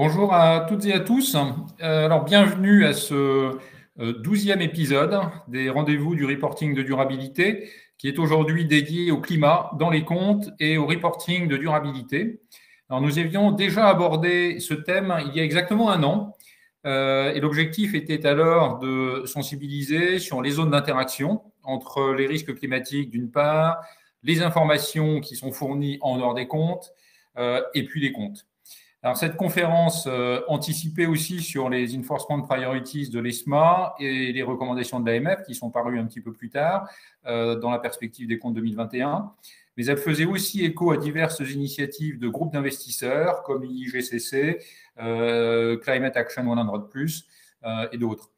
Bonjour à toutes et à tous. Alors, bienvenue à ce 12e épisode des rendez-vous du reporting de durabilité qui est aujourd'hui dédié au climat dans les comptes et au reporting de durabilité. Alors, nous avions déjà abordé ce thème il y a exactement un an et l'objectif était alors de sensibiliser sur les zones d'interaction entre les risques climatiques d'une part, les informations qui sont fournies en dehors des comptes et puis les comptes. Alors, cette conférence anticipait aussi sur les Enforcement Priorities de l'ESMA et les recommandations de l'AMF qui sont parues un petit peu plus tard dans la perspective des comptes 2021. Mais elle faisait aussi écho à diverses initiatives de groupes d'investisseurs comme l'IGCC, Climate Action 100+, et d'autres.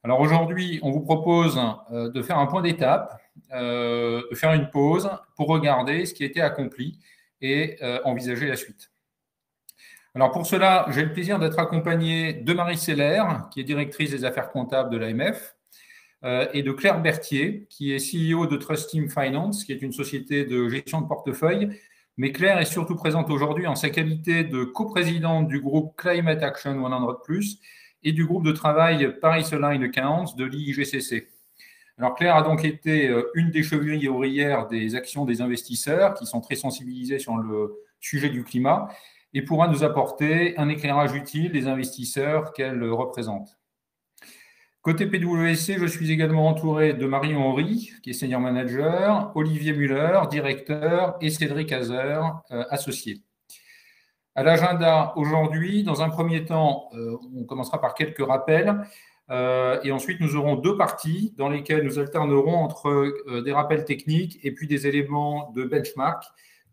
Alors aujourd'hui, on vous propose de faire un point d'étape, de faire une pause pour regarder ce qui a été accompli et envisager la suite. Alors pour cela, j'ai le plaisir d'être accompagné de Marie Seller, qui est directrice des affaires comptables de l'AMF, et de Claire Berthier, qui est CEO de Trust Team Finance, qui est une société de gestion de portefeuille. Mais Claire est surtout présente aujourd'hui en sa qualité de coprésidente du groupe Climate Action 100+, et du groupe de travail Paris Aligned Accounts de l'IGCC. Alors Claire a donc été une des chevilles ouvrières des actions des investisseurs qui sont très sensibilisés sur le sujet du climat et pourra nous apporter un éclairage utile des investisseurs qu'elle représente. Côté PwC, je suis également entouré de Marie Henry, qui est senior manager, Olivier Muller, directeur, et Cédric Hazer, associé. À l'agenda aujourd'hui, dans un premier temps, on commencera par quelques rappels, et ensuite nous aurons deux parties dans lesquelles nous alternerons entre des rappels techniques et puis des éléments de benchmark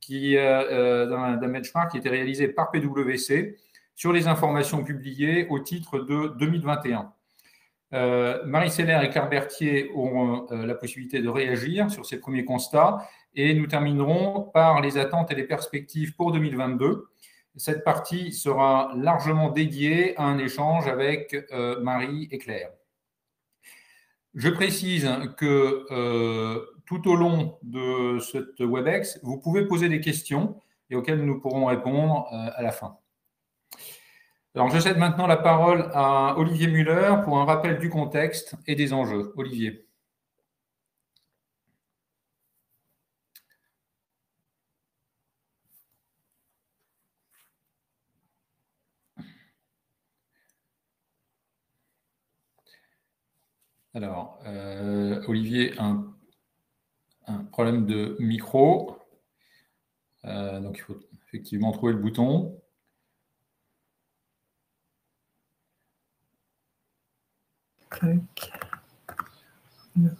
d'un benchmark qui a été réalisé par PwC sur les informations publiées au titre de 2021. Marie Seller et Claire Berthier auront la possibilité de réagir sur ces premiers constats et nous terminerons par les attentes et les perspectives pour 2022. Cette partie sera largement dédiée à un échange avec Marie et Claire. Je précise que tout au long de cette WebEx, vous pouvez poser des questions et auxquelles nous pourrons répondre à la fin. Alors, je cède maintenant la parole à Olivier Muller pour un rappel du contexte et des enjeux. Olivier. Alors, Olivier a un problème de micro. Donc, il faut effectivement trouver le bouton.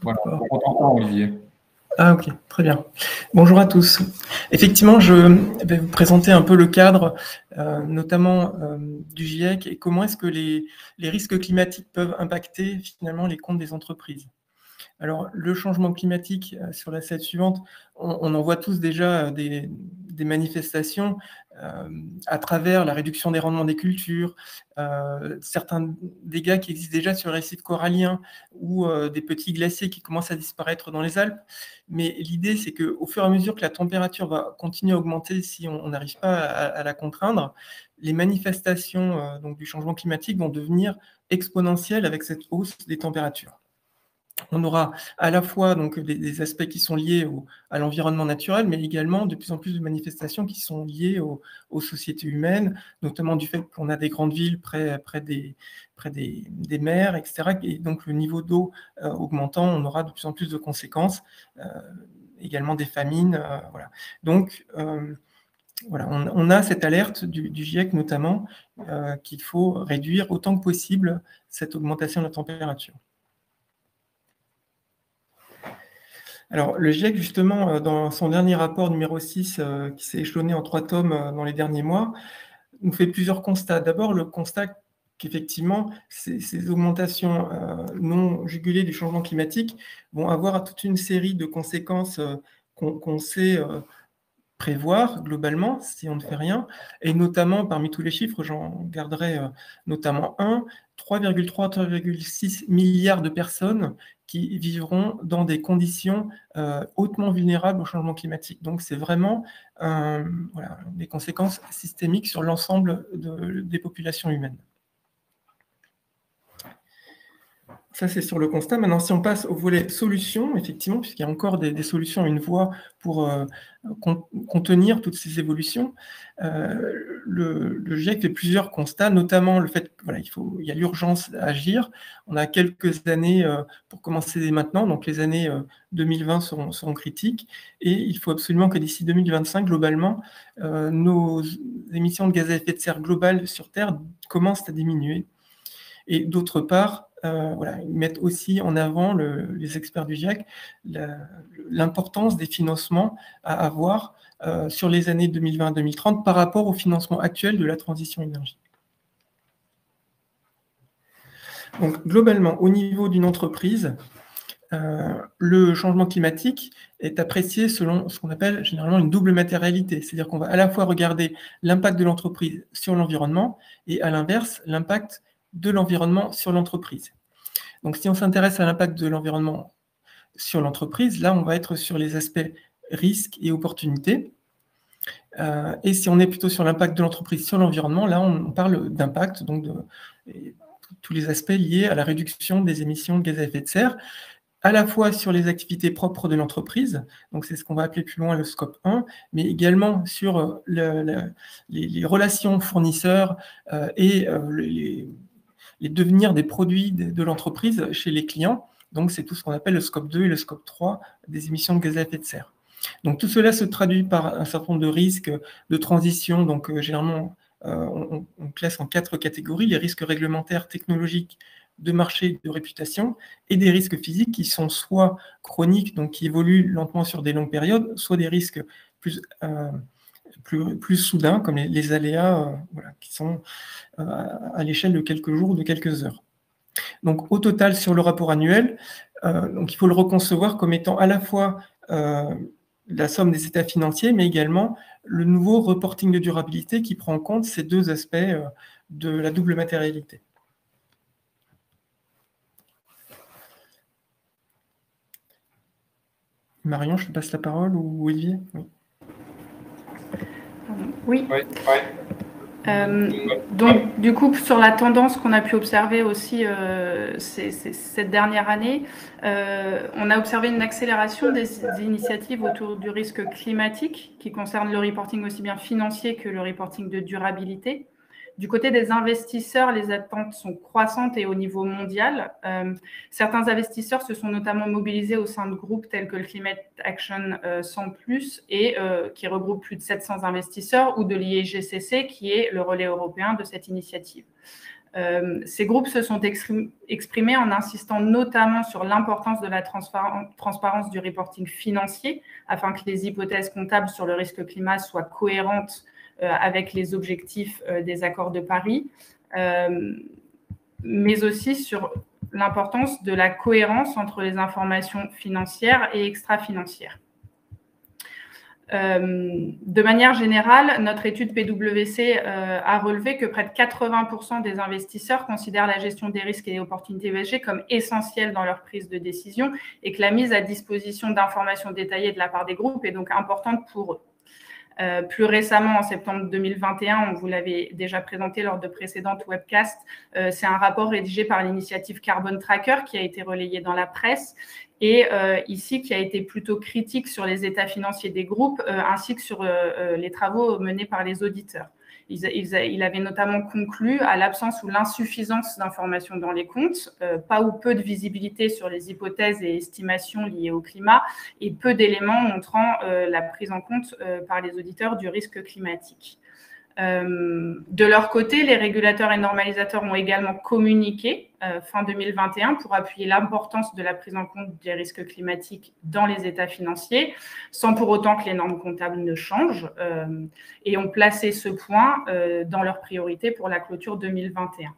Voilà, on t'entend, Olivier. Ah ok, très bien. Bonjour à tous. Effectivement, je vais vous présenter un peu le cadre, notamment du GIEC, et comment est-ce que les risques climatiques peuvent impacter finalement les comptes des entreprises. Alors, le changement climatique, sur la slide suivante, on en voit tous déjà des manifestations à travers la réduction des rendements des cultures, certains dégâts qui existent déjà sur les récifs coralliens ou des petits glaciers qui commencent à disparaître dans les Alpes. Mais l'idée, c'est qu'au fur et à mesure que la température va continuer à augmenter si on n'arrive pas à la contraindre, les manifestations donc du changement climatique vont devenir exponentielles avec cette hausse des températures. On aura à la fois donc des aspects qui sont liés à l'environnement naturel, mais également de plus en plus de manifestations qui sont liées aux sociétés humaines, notamment du fait qu'on a des grandes villes près des mers, etc. Et donc le niveau d'eau augmentant, on aura de plus en plus de conséquences, également des famines. Voilà. Donc, voilà, on a cette alerte du GIEC notamment qu'il faut réduire autant que possible cette augmentation de la température. Alors, le GIEC, justement, dans son dernier rapport numéro 6, qui s'est échelonné en 3 tomes dans les derniers mois, nous fait plusieurs constats. D'abord, le constat qu'effectivement, ces augmentations non jugulées du changement climatique vont avoir toute une série de conséquences qu'on sait prévoir globalement si on ne fait rien, et notamment parmi tous les chiffres, j'en garderai notamment 3,6 milliards de personnes qui vivront dans des conditions hautement vulnérables au changement climatique. Donc c'est vraiment des conséquences systémiques sur l'ensemble des populations humaines. Ça, c'est sur le constat. Maintenant, si on passe au volet solutions, effectivement, puisqu'il y a encore des solutions, une voie pour contenir toutes ces évolutions, le GIEC fait plusieurs constats, notamment le fait qu'il y a l'urgence à agir. On a quelques années pour commencer dès maintenant, donc les années 2020 seront critiques, et il faut absolument que d'ici 2025, globalement, nos émissions de gaz à effet de serre globales sur Terre commencent à diminuer. Et d'autre part, ils mettent aussi en avant, les experts du GIEC, l'importance des financements à avoir sur les années 2020-2030 par rapport au financement actuel de la transition énergétique. Donc, globalement, au niveau d'une entreprise, le changement climatique est apprécié selon ce qu'on appelle généralement une double matérialité. C'est-à-dire qu'on va à la fois regarder l'impact de l'entreprise sur l'environnement et à l'inverse, l'impact de l'environnement sur l'entreprise. Donc, si on s'intéresse à l'impact de l'environnement sur l'entreprise, là, on va être sur les aspects risques et opportunités. Et si on est plutôt sur l'impact de l'entreprise sur l'environnement, là, on parle d'impact, donc tous les aspects liés à la réduction des émissions de gaz à effet de serre, à la fois sur les activités propres de l'entreprise, donc c'est ce qu'on va appeler plus loin le scope 1, mais également sur les relations fournisseurs et les devenirs des produits de l'entreprise chez les clients. Donc, c'est tout ce qu'on appelle le scope 2 et le scope 3 des émissions de gaz à effet de serre. Donc, tout cela se traduit par un certain nombre de risques de transition. Donc, généralement, on classe en 4 catégories: les risques réglementaires, technologiques, de marché, de réputation, et des risques physiques qui sont soit chroniques, donc qui évoluent lentement sur des longues périodes, soit des risques plus soudains, comme les aléas qui sont à l'échelle de quelques jours ou de quelques heures. Donc, au total, sur le rapport annuel, donc il faut le reconcevoir comme étant à la fois la somme des états financiers, mais également le nouveau reporting de durabilité qui prend en compte ces deux aspects de la double matérialité. Marion, je te passe la parole, ou Olivier? Oui. Donc, du coup, sur la tendance qu'on a pu observer aussi cette dernière année, on a observé une accélération des initiatives autour du risque climatique qui concerne le reporting aussi bien financier que le reporting de durabilité. Du côté des investisseurs, les attentes sont croissantes et au niveau mondial. Certains investisseurs se sont notamment mobilisés au sein de groupes tels que le Climate Action 100+, et qui regroupe plus de 700 investisseurs, ou de l'IEGCC, qui est le relais européen de cette initiative. Ces groupes se sont exprimés en insistant notamment sur l'importance de la transparence du reporting financier, afin que les hypothèses comptables sur le risque climat soient cohérentes avec les objectifs des accords de Paris, mais aussi sur l'importance de la cohérence entre les informations financières et extra-financières. De manière générale, notre étude PwC a relevé que près de 80% des investisseurs considèrent la gestion des risques et des opportunités ESG comme essentielle dans leur prise de décision, et que la mise à disposition d'informations détaillées de la part des groupes est donc importante pour eux. Plus récemment, en septembre 2021, on vous l'avait déjà présenté lors de précédentes webcasts, c'est un rapport rédigé par l'initiative Carbon Tracker qui a été relayé dans la presse, et ici qui a été plutôt critique sur les états financiers des groupes ainsi que sur les travaux menés par les auditeurs. Il avait notamment conclu à l'absence ou l'insuffisance d'informations dans les comptes, pas ou peu de visibilité sur les hypothèses et estimations liées au climat, et peu d'éléments montrant la prise en compte par les auditeurs du risque climatique. De leur côté, les régulateurs et normalisateurs ont également communiqué fin 2021 pour appuyer l'importance de la prise en compte des risques climatiques dans les états financiers, sans pour autant que les normes comptables ne changent, et ont placé ce point dans leurs priorités pour la clôture 2021.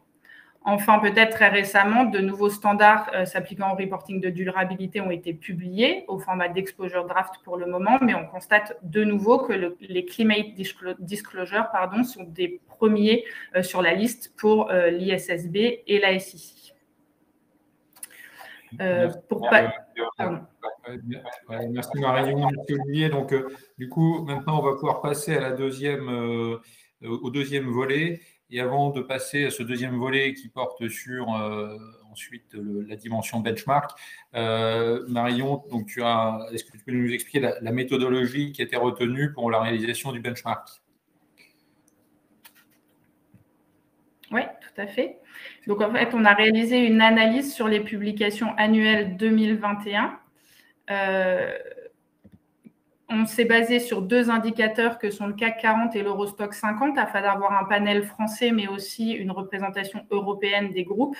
Enfin, peut-être très récemment, de nouveaux standards s'appliquant au reporting de durabilité ont été publiés au format d'exposure draft pour le moment, mais on constate de nouveau que les climate disclosures sont des premiers sur la liste pour l'ISSB et la SEC. Merci Marion, merci Olivier. Donc, du coup, maintenant, on va pouvoir passer à au deuxième volet. Et avant de passer à ce deuxième volet qui porte sur ensuite la dimension benchmark, Marion, donc est-ce que tu peux nous expliquer la méthodologie qui a été retenue pour la réalisation du benchmark? Oui, tout à fait. Donc, en fait, on a réalisé une analyse sur les publications annuelles 2021. On s'est basé sur 2 indicateurs que sont le CAC 40 et l'Eurostoxx 50 afin d'avoir un panel français, mais aussi une représentation européenne des groupes.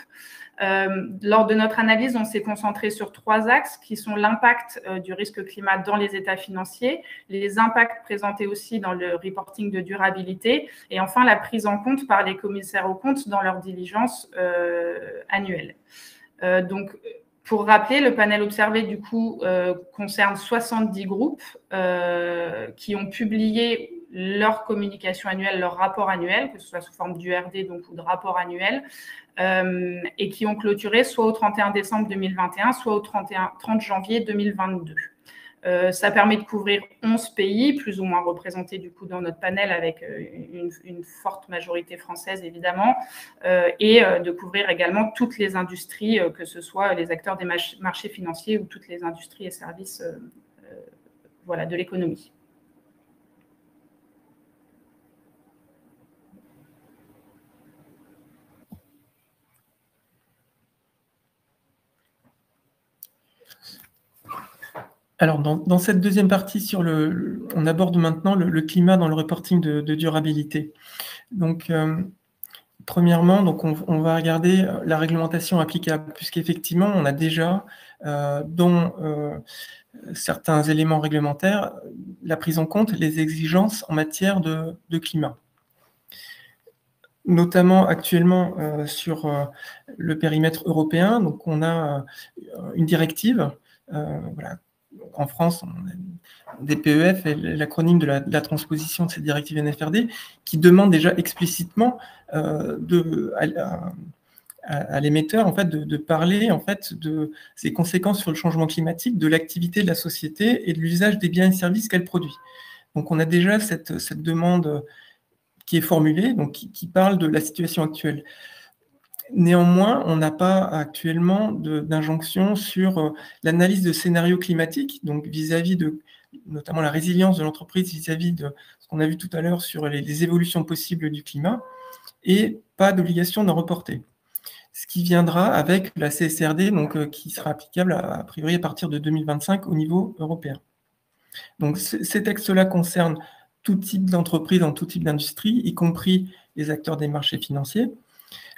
Lors de notre analyse, on s'est concentré sur 3 axes qui sont l'impact du risque climat dans les états financiers, les impacts présentés aussi dans le reporting de durabilité et enfin la prise en compte par les commissaires aux comptes dans leur diligence annuelle. Donc, pour rappeler, le panel observé, du coup, concerne 70 groupes qui ont publié leur communication annuelle, leur rapport annuel, que ce soit sous forme d'URD ou de rapport annuel, et qui ont clôturé soit au 31 décembre 2021, soit au 30 janvier 2022. Ça permet de couvrir 11 pays, plus ou moins représentés du coup dans notre panel avec une forte majorité française évidemment, et de couvrir également toutes les industries, que ce soit les acteurs des marchés financiers ou toutes les industries et services de l'économie. Alors, dans cette deuxième partie, on aborde maintenant le climat dans le reporting de durabilité. Donc, premièrement, on va regarder la réglementation applicable, puisqu'effectivement, on a déjà, dans certains éléments réglementaires, la prise en compte les exigences en matière de climat. Notamment actuellement sur le périmètre européen, donc on a une directive, en France, on a des PEF et l'acronyme de la transposition de cette directive NFRD qui demande déjà explicitement à l'émetteur en fait, de parler en fait, de ses conséquences sur le changement climatique, de l'activité de la société et de l'usage des biens et services qu'elle produit. Donc on a déjà cette demande qui est formulée, donc qui parle de la situation actuelle. Néanmoins, on n'a pas actuellement d'injonction sur l'analyse de scénarios climatiques, donc vis-à-vis de notamment la résilience de l'entreprise vis-à-vis de ce qu'on a vu tout à l'heure sur les évolutions possibles du climat, et pas d'obligation d'en reporter. Ce qui viendra avec la CSRD, donc, qui sera applicable a priori à partir de 2025 au niveau européen. Donc ces textes-là concernent tout type d'entreprise, en tout type d'industrie, y compris les acteurs des marchés financiers.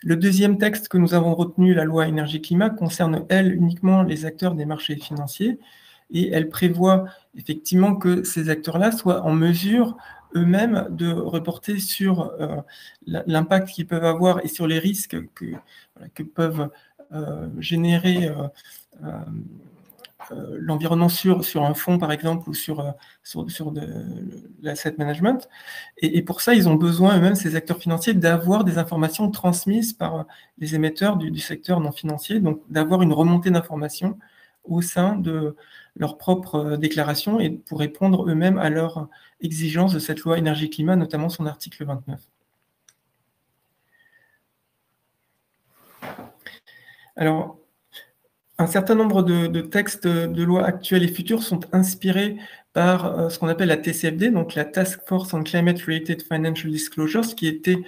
Le deuxième texte que nous avons retenu, la loi énergie-climat, concerne, elle, uniquement les acteurs des marchés financiers et elle prévoit effectivement que ces acteurs-là soient en mesure eux-mêmes de reporter sur l'impact qu'ils peuvent avoir et sur les risques que peuvent générer l'environnement sur un fonds, par exemple, ou sur de l'asset management. Et pour ça, ils ont besoin eux-mêmes, ces acteurs financiers, d'avoir des informations transmises par les émetteurs du secteur non financier, donc d'avoir une remontée d'informations au sein de leur propre déclaration et pour répondre eux-mêmes à leurs exigences de cette loi énergie-climat, notamment son article 29. Alors, un certain nombre de textes de loi actuels et futurs sont inspirés par ce qu'on appelle la TCFD, donc la Task Force on Climate Related Financial Disclosures, qui était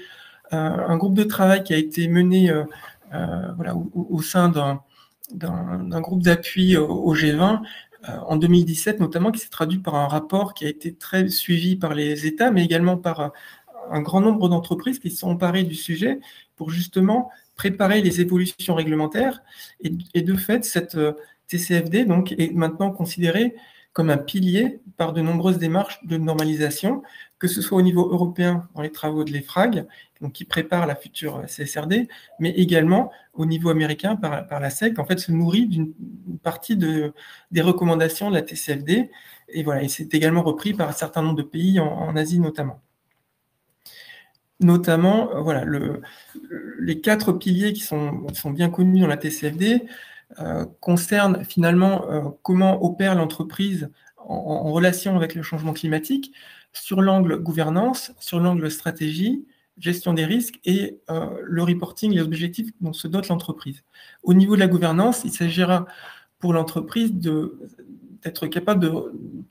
un groupe de travail qui a été mené au sein d'un groupe d'appui au G20 en 2017 notamment, qui s'est traduit par un rapport qui a été très suivi par les États, mais également par un grand nombre d'entreprises qui se sont emparées du sujet pour justement préparer les évolutions réglementaires. Et de fait, cette TCFD donc, est maintenant considérée comme un pilier par de nombreuses démarches de normalisation, que ce soit au niveau européen dans les travaux de l'EFRAG, donc qui prépare la future CSRD, mais également au niveau américain par la SEC, en fait, se nourrit d'une partie des recommandations de la TCFD. Et voilà, et c'est également repris par un certain nombre de pays en Asie notamment. Notamment, voilà, les 4 piliers qui sont bien connus dans la TCFD concernent finalement comment opère l'entreprise en relation avec le changement climatique sur l'angle gouvernance, sur l'angle stratégie, gestion des risques et le reporting, les objectifs dont se dote l'entreprise. Au niveau de la gouvernance, il s'agira pour l'entreprise d'être capable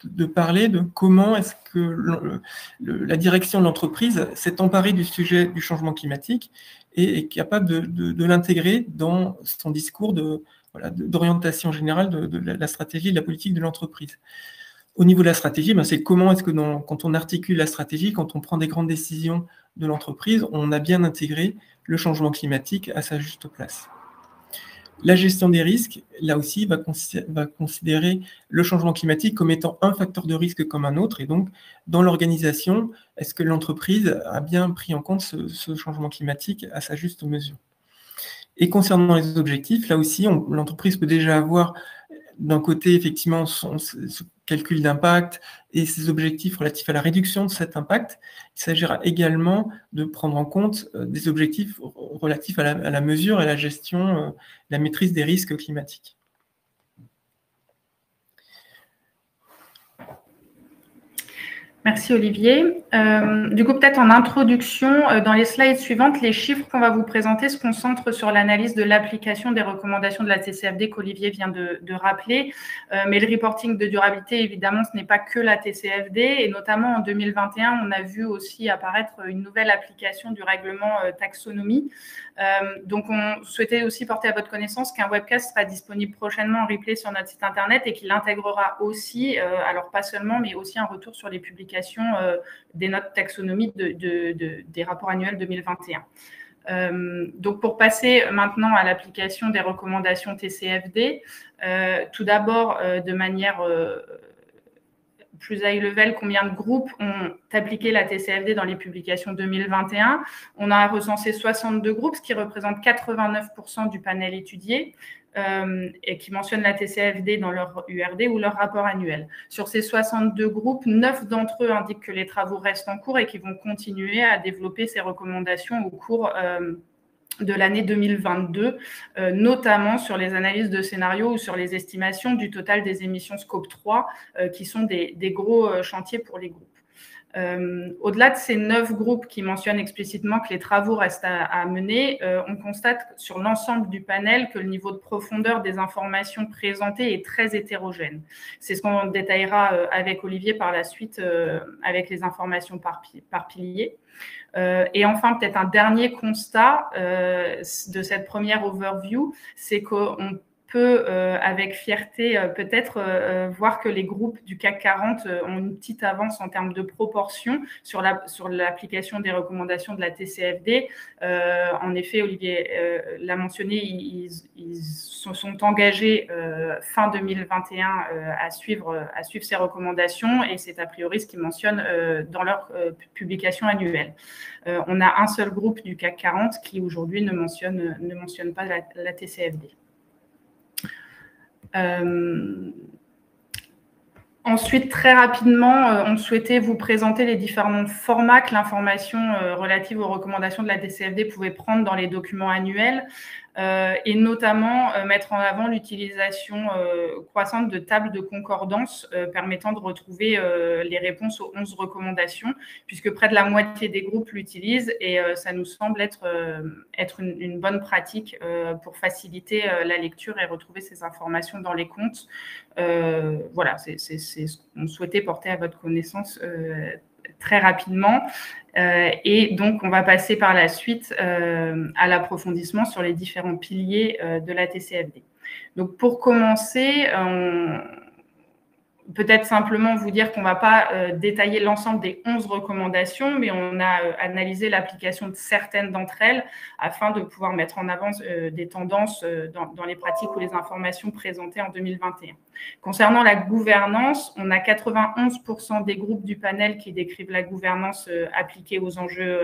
de parler de comment est-ce que la direction de l'entreprise s'est emparée du sujet du changement climatique et est capable de l'intégrer dans son discours d'orientation générale de la stratégie et de la politique de l'entreprise. Au niveau de la stratégie, c'est comment est-ce que quand on articule la stratégie, quand on prend des grandes décisions de l'entreprise, on a bien intégré le changement climatique à sa juste place. La gestion des risques, là aussi, va considérer le changement climatique comme étant un facteur de risque comme un autre. Et donc, dans l'organisation, est-ce que l'entreprise a bien pris en compte ce changement climatique à sa juste mesure? Et concernant les objectifs, là aussi, l'entreprise peut déjà avoir d'un côté, effectivement, ce calcul d'impact et ses objectifs relatifs à la réduction de cet impact. Il s'agira également de prendre en compte des objectifs relatifs à la mesure et à la gestion, la maîtrise des risques climatiques. Merci Olivier. Du coup, peut-être en introduction, dans les slides suivantes, les chiffres qu'on va vous présenter se concentrent sur l'analyse de l'application des recommandations de la TCFD qu'Olivier vient de rappeler. Mais le reporting de durabilité, évidemment, ce n'est pas que la TCFD. Et notamment en 2021, on a vu aussi apparaître une nouvelle application du règlement taxonomie. Donc, on souhaitait aussi porter à votre connaissance qu'un webcast sera disponible prochainement en replay sur notre site internet et qu'il intégrera aussi, alors pas seulement, mais aussi un retour sur les publications des notes taxonomie des rapports annuels 2021. Donc, pour passer maintenant à l'application des recommandations TCFD, tout d'abord, de manière plus high level, combien de groupes ont appliqué la TCFD dans les publications 2021. On a recensé 62 groupes, ce qui représente 89% du panel étudié et qui mentionnent la TCFD dans leur URD ou leur rapport annuel. Sur ces 62 groupes, 9 d'entre eux indiquent que les travaux restent en cours et qu'ils vont continuer à développer ces recommandations au cours de l'année 2022, notamment sur les analyses de scénarios ou sur les estimations du total des émissions Scope 3, qui sont des gros chantiers pour les groupes. Au-delà de ces 9 groupes qui mentionnent explicitement que les travaux restent à mener, on constate sur l'ensemble du panel que le niveau de profondeur des informations présentées est très hétérogène. C'est ce qu'on détaillera avec Olivier par la suite avec les informations par pilier. Et enfin, peut-être un dernier constat de cette première overview, c'est qu'on peut, avec fierté, peut-être voir que les groupes du CAC 40 ont une petite avance en termes de proportion sur l'application des recommandations de la TCFD. En effet, Olivier l'a mentionné, ils se sont engagés fin 2021 à suivre ces recommandations et c'est a priori ce qu'ils mentionnent dans leur publication annuelle. On a un seul groupe du CAC 40 qui aujourd'hui ne mentionne pas la TCFD. Ensuite, très rapidement, on souhaitait vous présenter les différents formats que l'information relative aux recommandations de la TCFD pouvait prendre dans les documents annuels et notamment mettre en avant l'utilisation croissante de tables de concordance permettant de retrouver les réponses aux 11 recommandations, puisque près de la moitié des groupes l'utilisent et ça nous semble être une bonne pratique pour faciliter la lecture et retrouver ces informations dans les comptes. Voilà, c'est ce qu'on souhaitait porter à votre connaissance très rapidement. Et donc, on va passer par la suite à l'approfondissement sur les différents piliers de la TCFD. Donc, pour commencer, peut-être simplement vous dire qu'on ne va pas détailler l'ensemble des 11 recommandations, mais on a analysé l'application de certaines d'entre elles afin de pouvoir mettre en avant des tendances dans les pratiques ou les informations présentées en 2021. Concernant la gouvernance, on a 91% des groupes du panel qui décrivent la gouvernance appliquée aux enjeux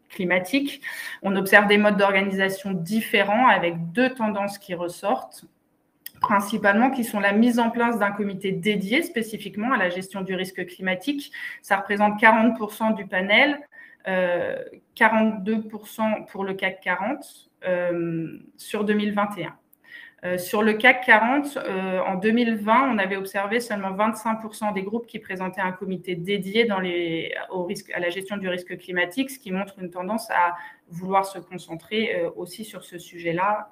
climatique. On observe des modes d'organisation différents avec 2 tendances qui ressortent, principalement, qui sont la mise en place d'un comité dédié spécifiquement à la gestion du risque climatique. Ça représente 40% du panel, 42% pour le CAC 40 sur 2021. Sur le CAC 40, en 2020, on avait observé seulement 25% des groupes qui présentaient un comité dédié à la gestion du risque climatique, ce qui montre une tendance à vouloir se concentrer aussi sur ce sujet-là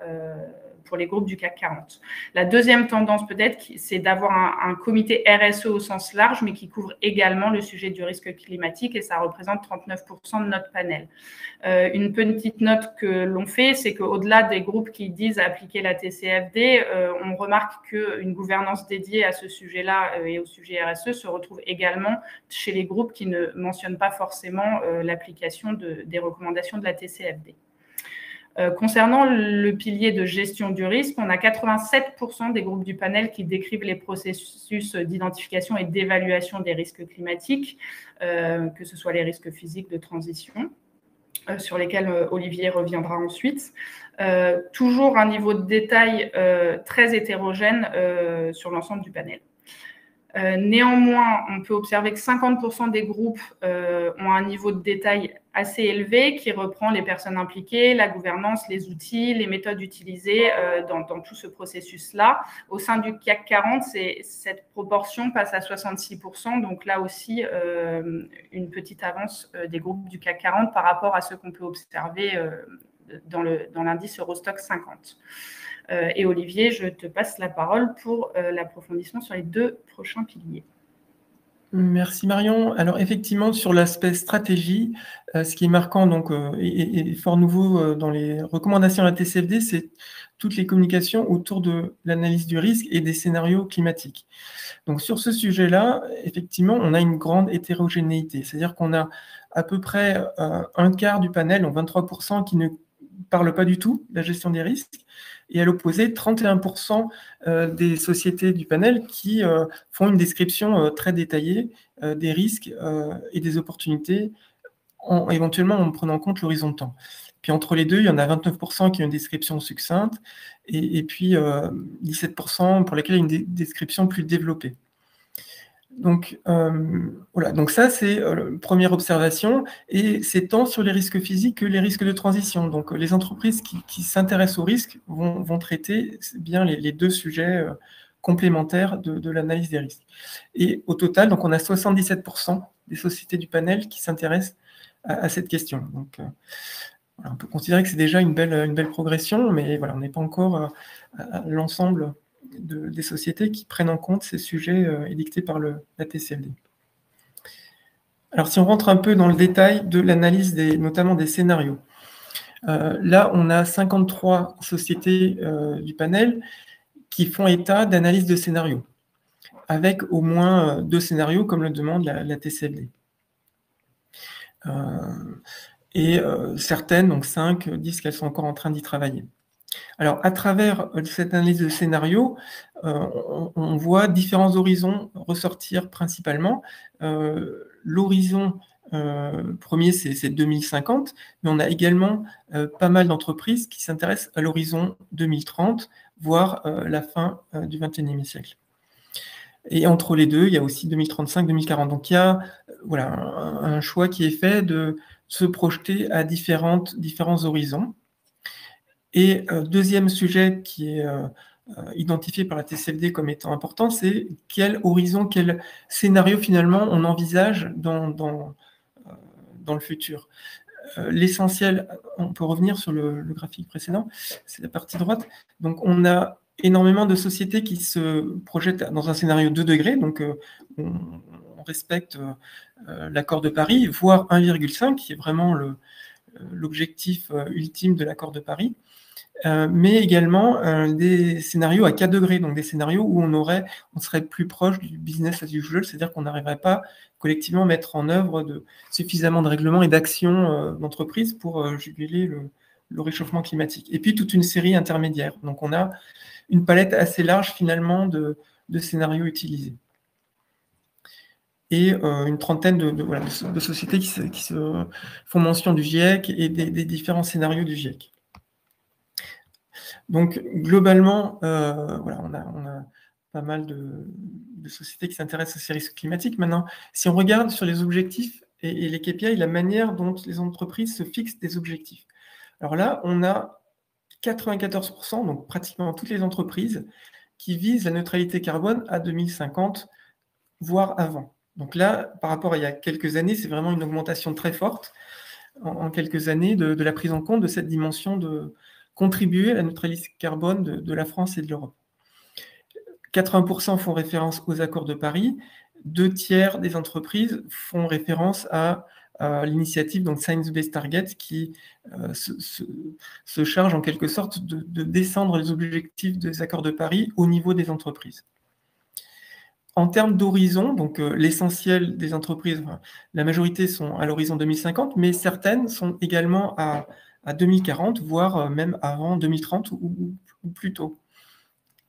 pour les groupes du CAC 40. La deuxième tendance peut-être, c'est d'avoir un comité RSE au sens large, mais qui couvre également le sujet du risque climatique, et ça représente 39% de notre panel. Une petite note que l'on fait, c'est qu'au-delà des groupes qui disent appliquer la TCFD, on remarque qu'une gouvernance dédiée à ce sujet-là et au sujet RSE se retrouve également chez les groupes qui ne mentionnent pas forcément l'application des recommandations de la TCFD. Concernant le pilier de gestion du risque, on a 87% des groupes du panel qui décrivent les processus d'identification et d'évaluation des risques climatiques, que ce soit les risques physiques de transition, sur lesquels Olivier reviendra ensuite. Toujours un niveau de détail très hétérogène sur l'ensemble du panel. Néanmoins, on peut observer que 50% des groupes ont un niveau de détail assez élevé qui reprend les personnes impliquées, la gouvernance, les outils, les méthodes utilisées dans tout ce processus-là. Au sein du CAC 40, cette proportion passe à 66%, donc là aussi une petite avance des groupes du CAC 40 par rapport à ce qu'on peut observer dans l'indice Eurostoxx 50. Et Olivier, je te passe la parole pour l'approfondissement sur les 2 prochains piliers. Merci Marion. Alors effectivement, sur l'aspect stratégie, ce qui est marquant donc, et fort nouveau dans les recommandations de la TCFD, c'est toutes les communications autour de l'analyse du risque et des scénarios climatiques. Donc sur ce sujet-là, effectivement, on a une grande hétérogénéité. C'est-à-dire qu'on a à peu près un quart du panel, donc 23%, qui ne parle pas du tout de la gestion des risques, et à l'opposé, 31% des sociétés du panel qui font une description très détaillée des risques et des opportunités, éventuellement en prenant en compte l'horizon de temps. Puis entre les deux, il y en a 29% qui ont une description succincte, et puis 17% pour lesquels il y a une description plus développée. Donc, voilà. Donc ça, c'est la première observation, et c'est tant sur les risques physiques que les risques de transition. Donc les entreprises qui s'intéressent aux risques vont traiter bien les 2 sujets complémentaires de l'analyse des risques. Et au total, donc on a 77% des sociétés du panel qui s'intéressent à cette question. Donc voilà, on peut considérer que c'est déjà une belle progression, mais voilà, on n'est pas encore à l'ensemble des sociétés qui prennent en compte ces sujets édictés par la TCFD. Alors, si on rentre un peu dans le détail de l'analyse notamment des scénarios, là, on a 53 sociétés du panel qui font état d'analyse de scénarios, avec au moins 2 scénarios, comme le demande la TCFD. Et certaines, donc 5, disent qu'elles sont encore en train d'y travailler. Alors, à travers cette analyse de scénario, on voit différents horizons ressortir principalement. L'horizon premier, c'est 2050, mais on a également pas mal d'entreprises qui s'intéressent à l'horizon 2030, voire la fin du XXIe siècle. Et entre les deux, il y a aussi 2035-2040. Donc, il y a voilà, un choix qui est fait de se projeter à différents horizons. Et deuxième sujet qui est identifié par la TCFD comme étant important, c'est quel horizon, quel scénario finalement on envisage dans le futur. L'essentiel, on peut revenir sur le graphique précédent, c'est la partie droite. Donc on a énormément de sociétés qui se projettent dans un scénario 2 degrés, donc on respecte l'accord de Paris, voire 1,5, qui est vraiment l'objectif ultime de l'accord de Paris. Mais également des scénarios à 4 degrés, donc des scénarios où on serait plus proche du business as usual, c'est-à-dire qu'on n'arriverait pas collectivement à mettre en œuvre suffisamment de règlements et d'actions d'entreprise pour juguler le réchauffement climatique. Et puis toute une série intermédiaire. Donc on a une palette assez large finalement de scénarios utilisés. et une trentaine de sociétés qui se font mention du GIEC et des différents scénarios du GIEC. Donc, globalement, voilà, on a pas mal de sociétés qui s'intéressent à ces risques climatiques. Maintenant, si on regarde sur les objectifs et les KPI, la manière dont les entreprises se fixent des objectifs. Alors là, on a 94%, donc pratiquement toutes les entreprises, qui visent la neutralité carbone à 2050, voire avant. Donc là, par rapport à il y a quelques années, c'est vraiment une augmentation très forte en quelques années de la prise en compte de cette dimension de contribuer à la neutralité carbone de la France et de l'Europe. 80% font référence aux accords de Paris, 2/3 des entreprises font référence à l'initiative donc Science Based Target qui se charge en quelque sorte de descendre les objectifs des accords de Paris au niveau des entreprises. En termes d'horizon, donc l'essentiel des entreprises, enfin, la majorité sont à l'horizon 2050, mais certaines sont également à 2040, voire même avant 2030 ou plus tôt.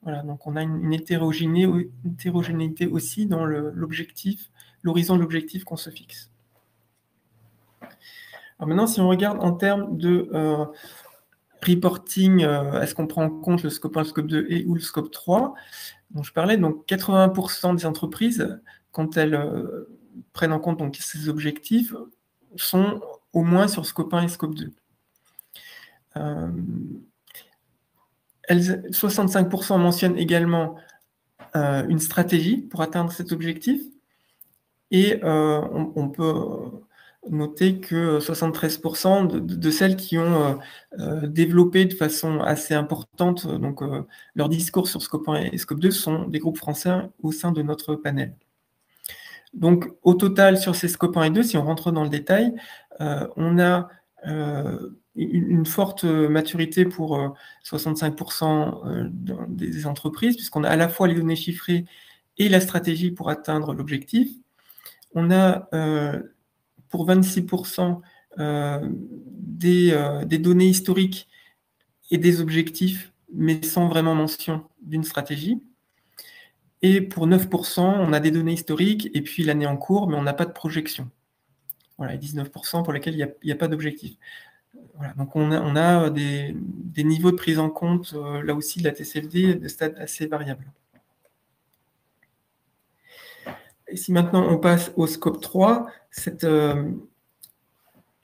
Voilà, donc on a une hétérogénéité aussi dans l'horizon de l'objectif qu'on se fixe. Alors maintenant, si on regarde en termes de reporting, est-ce qu'on prend en compte le scope 1, le scope 2 ou le scope 3 dont je parlais, donc 80% des entreprises, quand elles prennent en compte donc, ces objectifs, sont au moins sur scope 1 et scope 2. 65% mentionnent également une stratégie pour atteindre cet objectif et on peut noter que 73% de celles qui ont développé de façon assez importante donc, leur discours sur scope 1 et scope 2 sont des groupes français au sein de notre panel. Donc au total sur ces scopes 1 et 2, si on rentre dans le détail, on a une forte maturité pour 65% des entreprises, puisqu'on a à la fois les données chiffrées et la stratégie pour atteindre l'objectif. On a pour 26% des données historiques et des objectifs, mais sans vraiment mention d'une stratégie. Et pour 9%, on a des données historiques et puis l'année en cours, mais on n'a pas de projection. Voilà, et 19% pour lesquels il n'y a pas d'objectif. Voilà, donc on a des niveaux de prise en compte, là aussi, de la TCFD, de stades assez variables. Et si maintenant on passe au scope 3, cette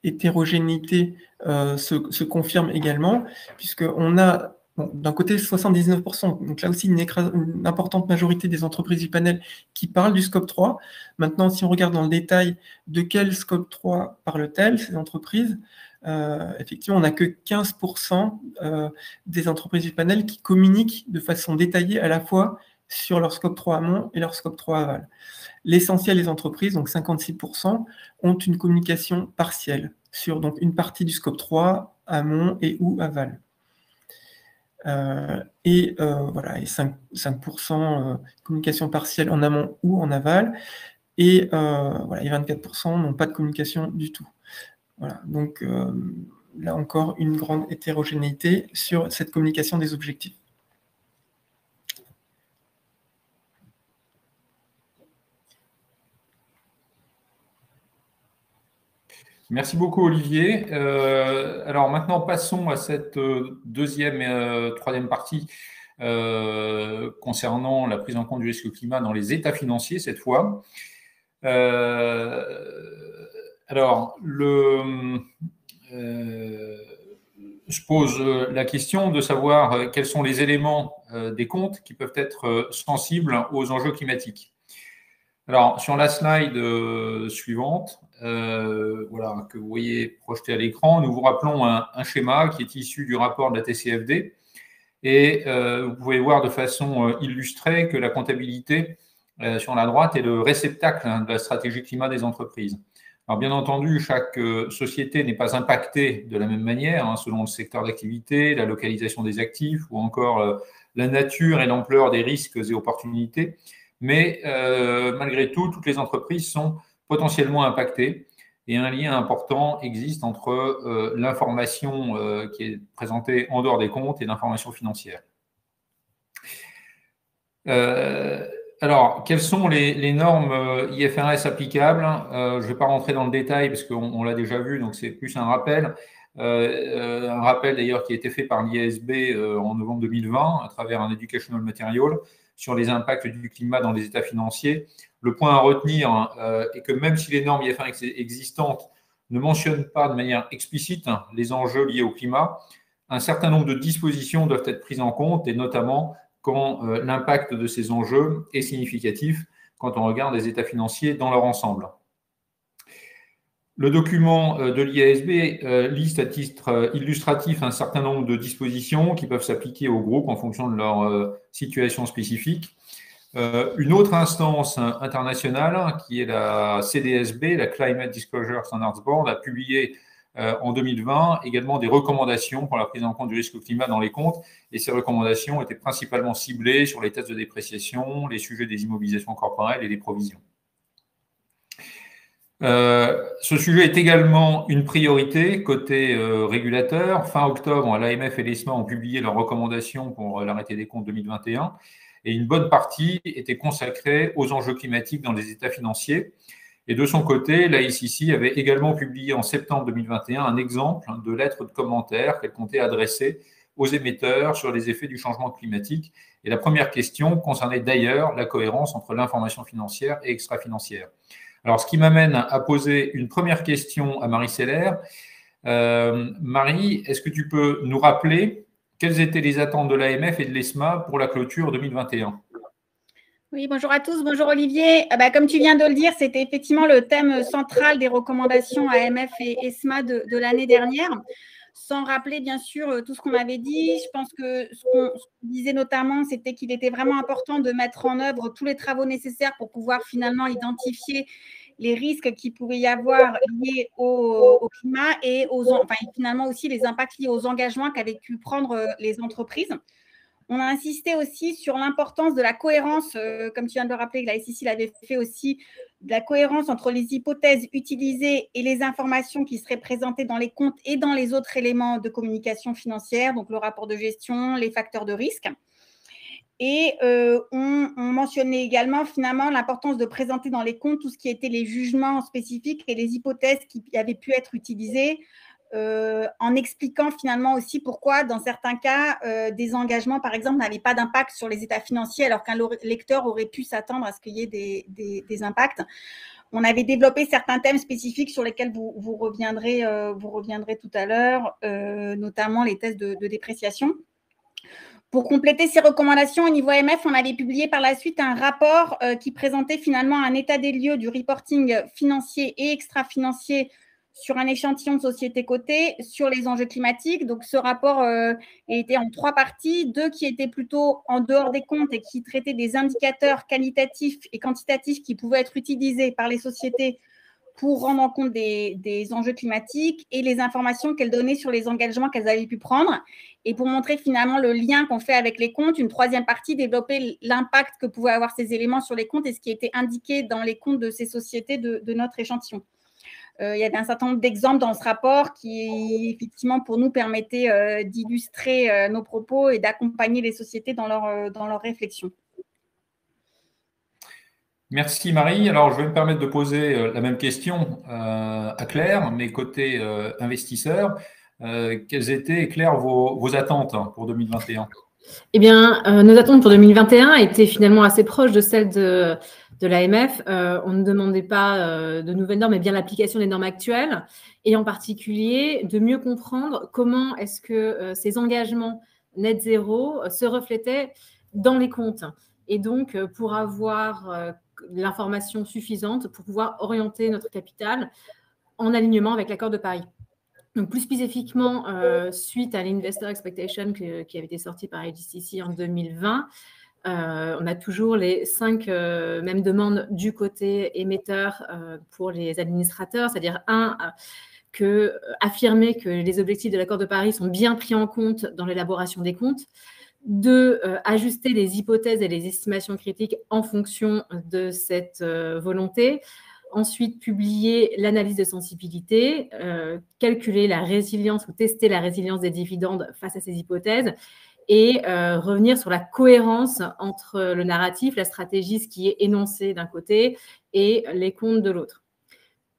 hétérogénéité se confirme également, puisqu'on a d'un côté 79%, donc là aussi une importante majorité des entreprises du panel qui parlent du scope 3. Maintenant, si on regarde dans le détail de quel scope 3 parlent-elles, ces entreprises, effectivement, on n'a que 15% des entreprises du panel qui communiquent de façon détaillée à la fois sur leur scope 3 amont et leur scope 3 aval. L'essentiel des entreprises, donc 56%, ont une communication partielle sur donc, une partie du scope 3 amont et ou aval. Voilà, et 5% communication partielle en amont ou en aval, et, voilà, et 24% n'ont pas de communication du tout. Voilà, donc là encore, une grande hétérogénéité sur cette communication des objectifs. Merci beaucoup, Olivier. Alors maintenant, passons à cette deuxième et troisième partie concernant la prise en compte du risque climat dans les états financiers, cette fois. Alors, je pose la question de savoir quels sont les éléments des comptes qui peuvent être sensibles aux enjeux climatiques. Alors, sur la slide suivante, voilà, que vous voyez projeté à l'écran, nous vous rappelons un schéma qui est issu du rapport de la TCFD. Et vous pouvez voir de façon illustrée que la comptabilité sur la droite est le réceptacle de la stratégie climat des entreprises. Alors, bien entendu, chaque société n'est pas impactée de la même manière, selon le secteur d'activité, la localisation des actifs ou encore la nature et l'ampleur des risques et opportunités. Mais malgré tout, toutes les entreprises sont potentiellement impactées et un lien important existe entre l'information qui est présentée en dehors des comptes et l'information financière. Alors, quelles sont les normes IFRS applicables? Je ne vais pas rentrer dans le détail parce qu'on l'a déjà vu, donc c'est plus un rappel. Un rappel d'ailleurs qui a été fait par l'IASB en novembre 2020 à travers un Educational Material sur les impacts du climat dans les états financiers. Le point à retenir est que même si les normes IFRS existantes ne mentionnent pas de manière explicite les enjeux liés au climat, un certain nombre de dispositions doivent être prises en compte, et notamment quand l'impact de ces enjeux est significatif quand on regarde les états financiers dans leur ensemble. Le document de l'IASB liste à titre illustratif un certain nombre de dispositions qui peuvent s'appliquer aux groupes en fonction de leur situation spécifique. Une autre instance internationale, qui est la CDSB, la Climate Disclosure Standards Board, a publié en 2020 également des recommandations pour la prise en compte du risque climat dans les comptes. Et ces recommandations étaient principalement ciblées sur les tests de dépréciation, les sujets des immobilisations corporelles et les provisions. Ce sujet est également une priorité côté régulateur. Fin octobre, l'AMF et l'ESMA ont publié leurs recommandations pour l'arrêté des comptes 2021 et une bonne partie était consacrée aux enjeux climatiques dans les états financiers. Et de son côté, la SEC avait également publié en septembre 2021 un exemple de lettre de commentaires qu'elle comptait adresser aux émetteurs sur les effets du changement climatique. Et la première question concernait d'ailleurs la cohérence entre l'information financière et extra-financière. Alors, ce qui m'amène à poser une première question à Marie Seller. Marie, est-ce que tu peux nous rappeler quelles étaient les attentes de l'AMF et de l'ESMA pour la clôture 2021 ? Oui, bonjour à tous, bonjour Olivier. Comme tu viens de le dire, c'était effectivement le thème central des recommandations AMF et ESMA de l'année dernière. Sans rappeler bien sûr tout ce qu'on avait dit, je pense que ce qu'on disait notamment, c'était qu'il était vraiment important de mettre en œuvre tous les travaux nécessaires pour pouvoir finalement identifier les risques qu'il pouvait y avoir liés au climat et finalement aussi les impacts liés aux engagements qu'avaient pu prendre les entreprises. On a insisté aussi sur l'importance de la cohérence, comme tu viens de le rappeler, la SEC l'avait fait aussi, de la cohérence entre les hypothèses utilisées et les informations qui seraient présentées dans les comptes et dans les autres éléments de communication financière, donc le rapport de gestion, les facteurs de risque. Et on mentionnait également finalement l'importance de présenter dans les comptes tout ce qui était les jugements spécifiques et les hypothèses qui avaient pu être utilisées, en expliquant finalement aussi pourquoi, dans certains cas, des engagements, par exemple, n'avaient pas d'impact sur les états financiers, alors qu'un lecteur aurait pu s'attendre à ce qu'il y ait des impacts. On avait développé certains thèmes spécifiques sur lesquels vous reviendrez tout à l'heure, notamment les tests de dépréciation. Pour compléter ces recommandations, au niveau AMF, on avait publié par la suite un rapport qui présentait finalement un état des lieux du reporting financier et extra-financier sur un échantillon de sociétés cotées sur les enjeux climatiques. Donc, ce rapport était en 3 parties, 2 qui étaient plutôt en dehors des comptes et qui traitaient des indicateurs qualitatifs et quantitatifs qui pouvaient être utilisés par les sociétés pour rendre en compte des enjeux climatiques et les informations qu'elles donnaient sur les engagements qu'elles avaient pu prendre. Et pour montrer finalement le lien qu'on fait avec les comptes, une 3e partie développait l'impact que pouvaient avoir ces éléments sur les comptes et ce qui était indiqué dans les comptes de ces sociétés de notre échantillon. Il y avait un certain nombre d'exemples dans ce rapport qui, effectivement, pour nous, permettaient d'illustrer nos propos et d'accompagner les sociétés dans leur réflexion. Merci Marie. Alors, je vais me permettre de poser la même question à Claire, mais côté investisseurs. Quelles étaient, Claire, vos attentes pour 2021 ? Eh bien, nos attentes pour 2021 étaient finalement assez proches de celles de l'AMF. On ne demandait pas de nouvelles normes, mais bien l'application des normes actuelles, et en particulier de mieux comprendre comment est-ce que ces engagements net zéro se reflétaient dans les comptes. Et donc, pour avoir l'information suffisante pour pouvoir orienter notre capital en alignement avec l'accord de Paris. Donc, plus spécifiquement, suite à l'Investor Expectation qui avait été sorti par IGCC en 2020, on a toujours les 5 mêmes demandes du côté émetteur pour les administrateurs, c'est-à-dire affirmer que les objectifs de l'accord de Paris sont bien pris en compte dans l'élaboration des comptes. 2, ajuster les hypothèses et les estimations critiques en fonction de cette volonté. Ensuite, publier l'analyse de sensibilité, calculer la résilience ou tester la résilience des dividendes face à ces hypothèses et revenir sur la cohérence entre le narratif, la stratégie, ce qui est énoncé d'un côté, et les comptes de l'autre.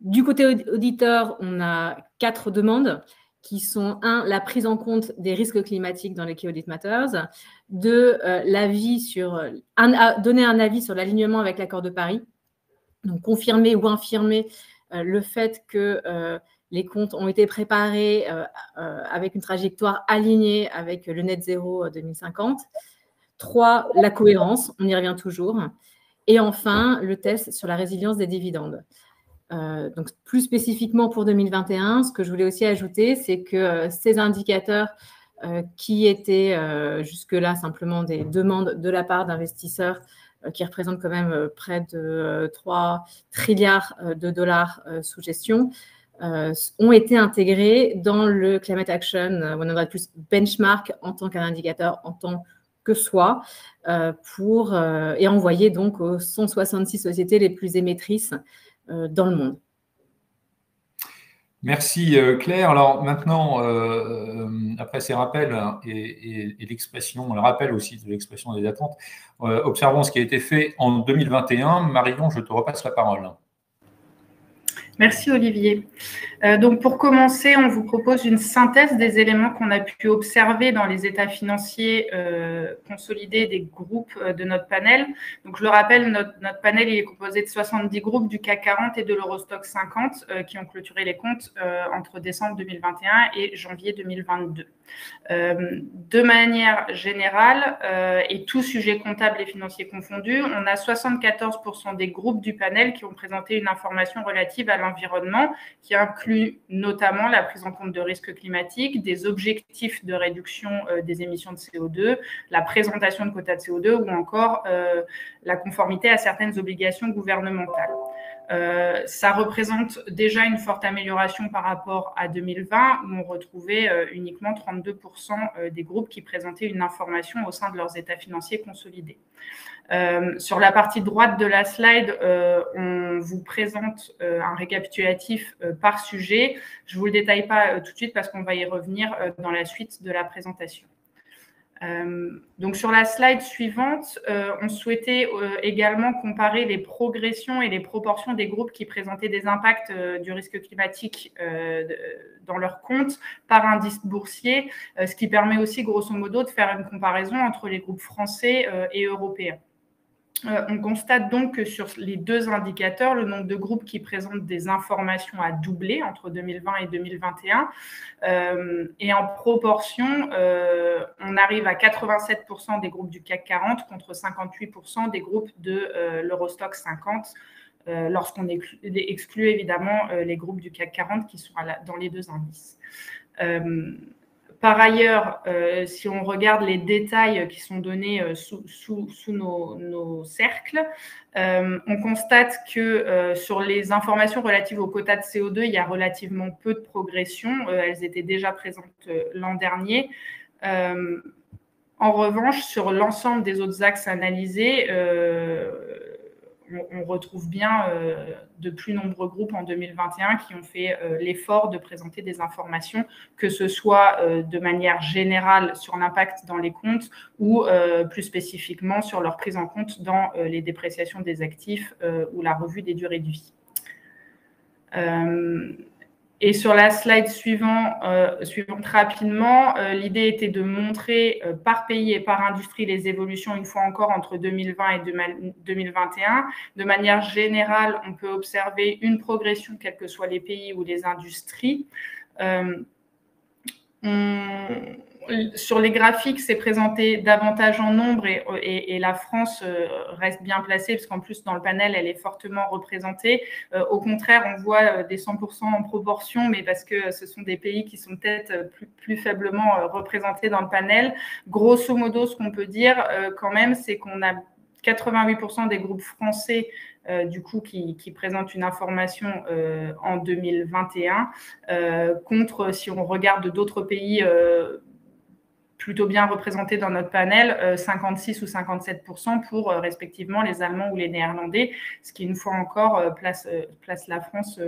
Du côté auditeur, on a 4 demandes qui sont 1, la prise en compte des risques climatiques dans les Key Audit Matters, 2, donner un avis sur l'alignement avec l'accord de Paris, donc confirmer ou infirmer le fait que les comptes ont été préparés avec une trajectoire alignée avec le net zéro 2050. 3, la cohérence, on y revient toujours. Et enfin, le test sur la résilience des dividendes. Donc, plus spécifiquement pour 2021, ce que je voulais aussi ajouter, c'est que ces indicateurs qui étaient jusque-là simplement des demandes de la part d'investisseurs qui représentent quand même près de 3 trilliards de dollars sous gestion, ont été intégrés dans le Climate Action 100+ benchmark en tant qu'un indicateur en tant que soi et envoyés donc aux 166 sociétés les plus émettrices dans le monde. Merci Claire. Alors maintenant, après ces rappels et l'expression, le rappel aussi de l'expression des attentes, observons ce qui a été fait en 2021. Marion, je te repasse la parole. Merci Olivier. Donc pour commencer, on vous propose une synthèse des éléments qu'on a pu observer dans les états financiers consolidés des groupes de notre panel. Donc je le rappelle, notre panel il est composé de 70 groupes du CAC 40 et de l'Eurostoxx 50 qui ont clôturé les comptes entre décembre 2021 et janvier 2022. De manière générale, et tous sujets comptables et financiers confondus, on a 74% des groupes du panel qui ont présenté une information relative à l'environnement, qui inclut notamment la prise en compte de risques climatiques, des objectifs de réduction des émissions de CO2, la présentation de quotas de CO2 ou encore la conformité à certaines obligations gouvernementales. Ça représente déjà une forte amélioration par rapport à 2020 où on retrouvait uniquement 32% des groupes qui présentaient une information au sein de leurs états financiers consolidés. Sur la partie droite de la slide, on vous présente un récapitulatif par sujet. Je ne vous le détaille pas tout de suite parce qu'on va y revenir dans la suite de la présentation. Donc sur la slide suivante, on souhaitait également comparer les progressions et les proportions des groupes qui présentaient des impacts du risque climatique dans leurs comptes par indice boursier, ce qui permet aussi grosso modo de faire une comparaison entre les groupes français et européens. On constate donc que sur les deux indicateurs, le nombre de groupes qui présentent des informations a doublé entre 2020 et 2021. Et en proportion, on arrive à 87% des groupes du CAC 40 contre 58% des groupes de l'Eurostoxx 50, lorsqu'on exclut évidemment les groupes du CAC 40 qui sont dans les deux indices. Par ailleurs, si on regarde les détails qui sont donnés sous nos cercles, on constate que sur les informations relatives aux quotas de CO2, il y a relativement peu de progression. Elles étaient déjà présentes l'an dernier. En revanche, sur l'ensemble des autres axes analysés, on retrouve bien de plus nombreux groupes en 2021 qui ont fait l'effort de présenter des informations, que ce soit de manière générale sur l'impact dans les comptes ou plus spécifiquement sur leur prise en compte dans les dépréciations des actifs ou la revue des durées de vie. Et sur la slide suivante rapidement, l'idée était de montrer par pays et par industrie les évolutions une fois encore entre 2020 et 2021. De manière générale, on peut observer une progression, quels que soient les pays ou les industries. Sur les graphiques, c'est présenté davantage en nombre et la France reste bien placée parce qu'en plus, dans le panel, elle est fortement représentée. Au contraire, on voit des 100% en proportion, mais parce que ce sont des pays qui sont peut-être plus faiblement représentés dans le panel. Grosso modo, ce qu'on peut dire quand même, c'est qu'on a 88% des groupes français du coup, qui présentent une information en 2021 contre, si on regarde d'autres pays plutôt bien représentés dans notre panel, 56 ou 57% pour respectivement les Allemands ou les Néerlandais, ce qui une fois encore place la France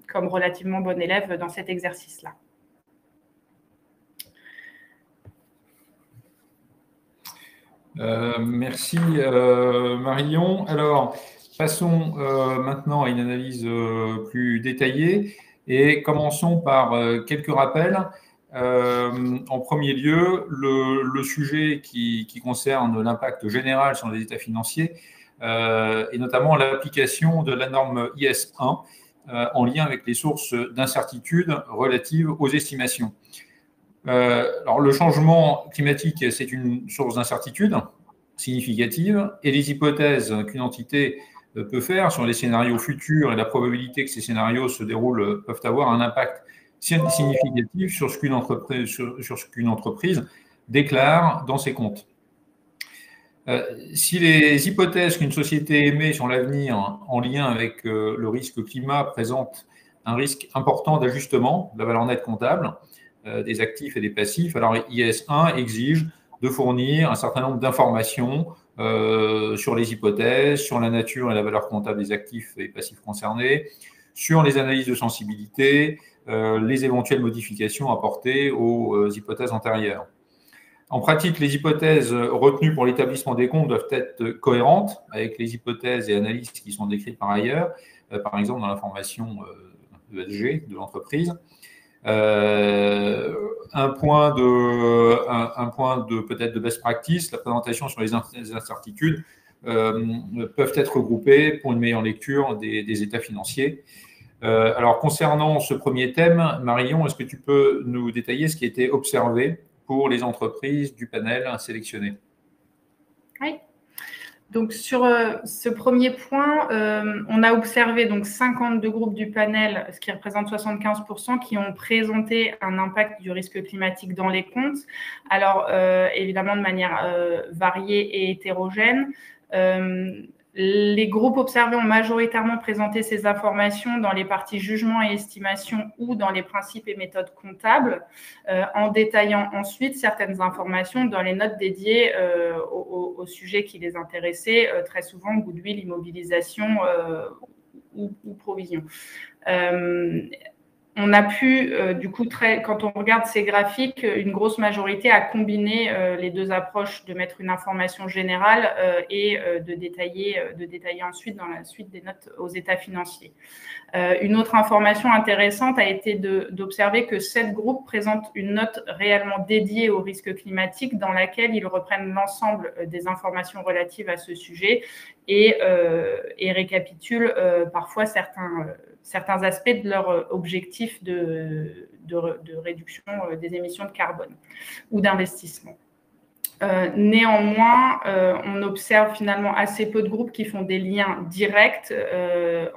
comme relativement bon élève dans cet exercice-là. Merci Marion. Alors, passons maintenant à une analyse plus détaillée et commençons par quelques rappels. En premier lieu, le sujet qui concerne l'impact général sur les états financiers et notamment l'application de la norme IS1 en lien avec les sources d'incertitude relatives aux estimations. Alors, le changement climatique, c'est une source d'incertitude significative et les hypothèses qu'une entité peut faire sur les scénarios futurs et la probabilité que ces scénarios se déroulent peuvent avoir un impact significatif sur ce qu'une entreprise déclare dans ses comptes. Si les hypothèses qu'une société émet sur l'avenir en lien avec le risque climat présentent un risque important d'ajustement de la valeur nette comptable des actifs et des passifs, alors IS1 exige de fournir un certain nombre d'informations sur les hypothèses, sur la nature et la valeur comptable des actifs et passifs concernés, sur les analyses de sensibilité, les éventuelles modifications apportées aux hypothèses antérieures. En pratique, les hypothèses retenues pour l'établissement des comptes doivent être cohérentes avec les hypothèses et analyses qui sont décrites par ailleurs, par exemple dans l'information ESG de l'entreprise. Un point de peut-être de best practice, la présentation sur les incertitudes peuvent être regroupées pour une meilleure lecture des états financiers. Alors, concernant ce premier thème, Marion, est-ce que tu peux nous détailler ce qui a été observé pour les entreprises du panel sélectionné? Oui. Donc, sur ce premier point, on a observé donc 52 groupes du panel, ce qui représente 75%, qui ont présenté un impact du risque climatique dans les comptes. Alors, évidemment, de manière variée et hétérogène. Les groupes observés ont majoritairement présenté ces informations dans les parties jugement et estimation ou dans les principes et méthodes comptables, en détaillant ensuite certaines informations dans les notes dédiées au sujet qui les intéressait, très souvent goodwill, immobilisation ou provision. On a pu, du coup, quand on regarde ces graphiques, une grosse majorité a combiné les deux approches de mettre une information générale et de détailler ensuite dans la suite des notes aux états financiers. Une autre information intéressante a été d'observer que 7 groupes présentent une note réellement dédiée au risque climatique dans laquelle ils reprennent l'ensemble des informations relatives à ce sujet et récapitulent parfois certains aspects de leur objectif de réduction des émissions de carbone ou d'investissement. Néanmoins, on observe finalement assez peu de groupes qui font des liens directs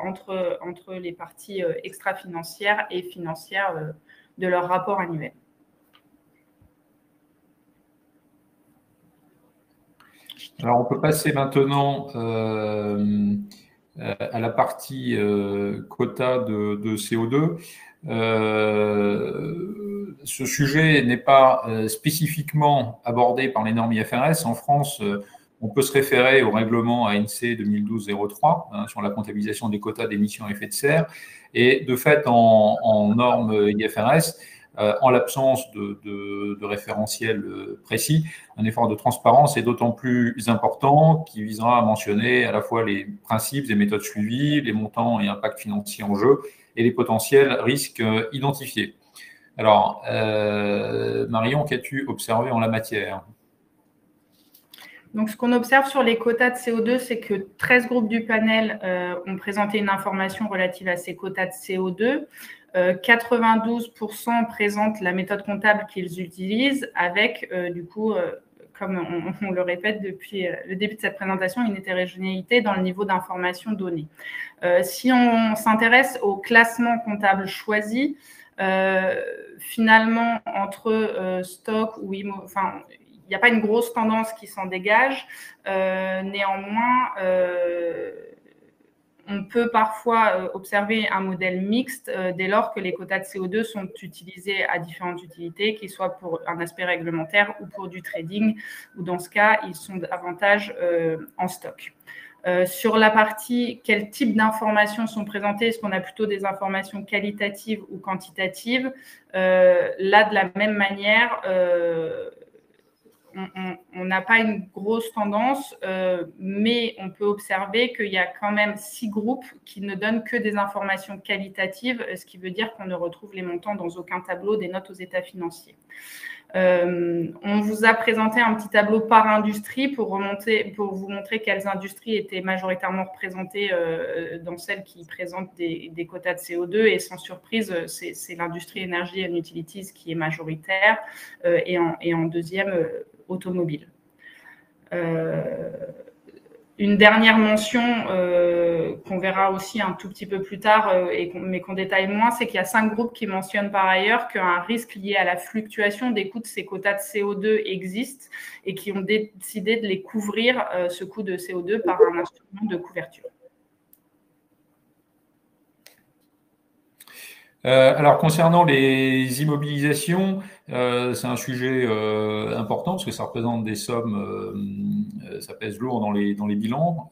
entre les parties extra-financières et financières de leur rapport annuel. Alors, on peut passer maintenant à la partie quota de CO2. Ce sujet n'est pas spécifiquement abordé par les normes IFRS. En France, on peut se référer au règlement ANC 2012-03 sur la comptabilisation des quotas d'émissions à effet de serre. Et de fait, en normes IFRS, en l'absence de référentiel précis, un effort de transparence est d'autant plus important qui visera à mentionner à la fois les principes et méthodes suivies, les montants et impacts financiers en jeu et les potentiels risques identifiés. Alors, Marion, qu'as-tu observé en la matière ? Donc, ce qu'on observe sur les quotas de CO2, c'est que 13 groupes du panel ont présenté une information relative à ces quotas de CO2. 92% présentent la méthode comptable qu'ils utilisent avec, du coup, comme on le répète depuis le début de cette présentation, une hétérogénéité dans le niveau d'information donnée. Si on s'intéresse au classement comptable choisi, finalement, entre stock ou il n'y a pas une grosse tendance qui s'en dégage. Néanmoins, on peut parfois observer un modèle mixte dès lors que les quotas de CO2 sont utilisés à différentes utilités, qu'ils soient pour un aspect réglementaire ou pour du trading, ou dans ce cas, ils sont davantage en stock. Sur la partie quel type d'informations sont présentées, est-ce qu'on a plutôt des informations qualitatives ou quantitatives? Là, de la même manière, on n'a pas une grosse tendance, mais on peut observer qu'il y a quand même 6 groupes qui ne donnent que des informations qualitatives, ce qui veut dire qu'on ne retrouve les montants dans aucun tableau des notes aux états financiers. On vous a présenté un petit tableau par industrie pour vous montrer quelles industries étaient majoritairement représentées dans celles qui présentent des quotas de CO2, et sans surprise, c'est l'industrie énergie and utilities qui est majoritaire, et en deuxième, automobile. Une dernière mention qu'on verra aussi un tout petit peu plus tard, mais qu'on détaille moins, c'est qu'il y a 5 groupes qui mentionnent par ailleurs qu'un risque lié à la fluctuation des coûts de ces quotas de CO2 existe, et qui ont décidé de les couvrir, ce coût de CO2, par un instrument de couverture. Alors, concernant les immobilisations, c'est un sujet important parce que ça représente des sommes, ça pèse lourd dans les bilans.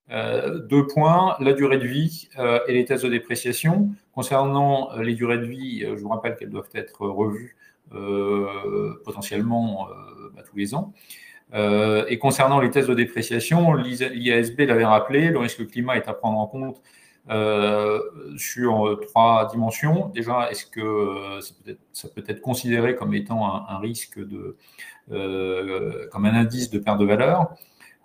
2 points, la durée de vie et les tests de dépréciation. Concernant les durées de vie, je vous rappelle qu'elles doivent être revues potentiellement tous les ans. Et concernant les tests de dépréciation, l'IASB l'avait rappelé, le risque climat est à prendre en compte sur 3 dimensions. Déjà, est-ce que ça peut être considéré comme étant un risque comme un indice de perte de valeur?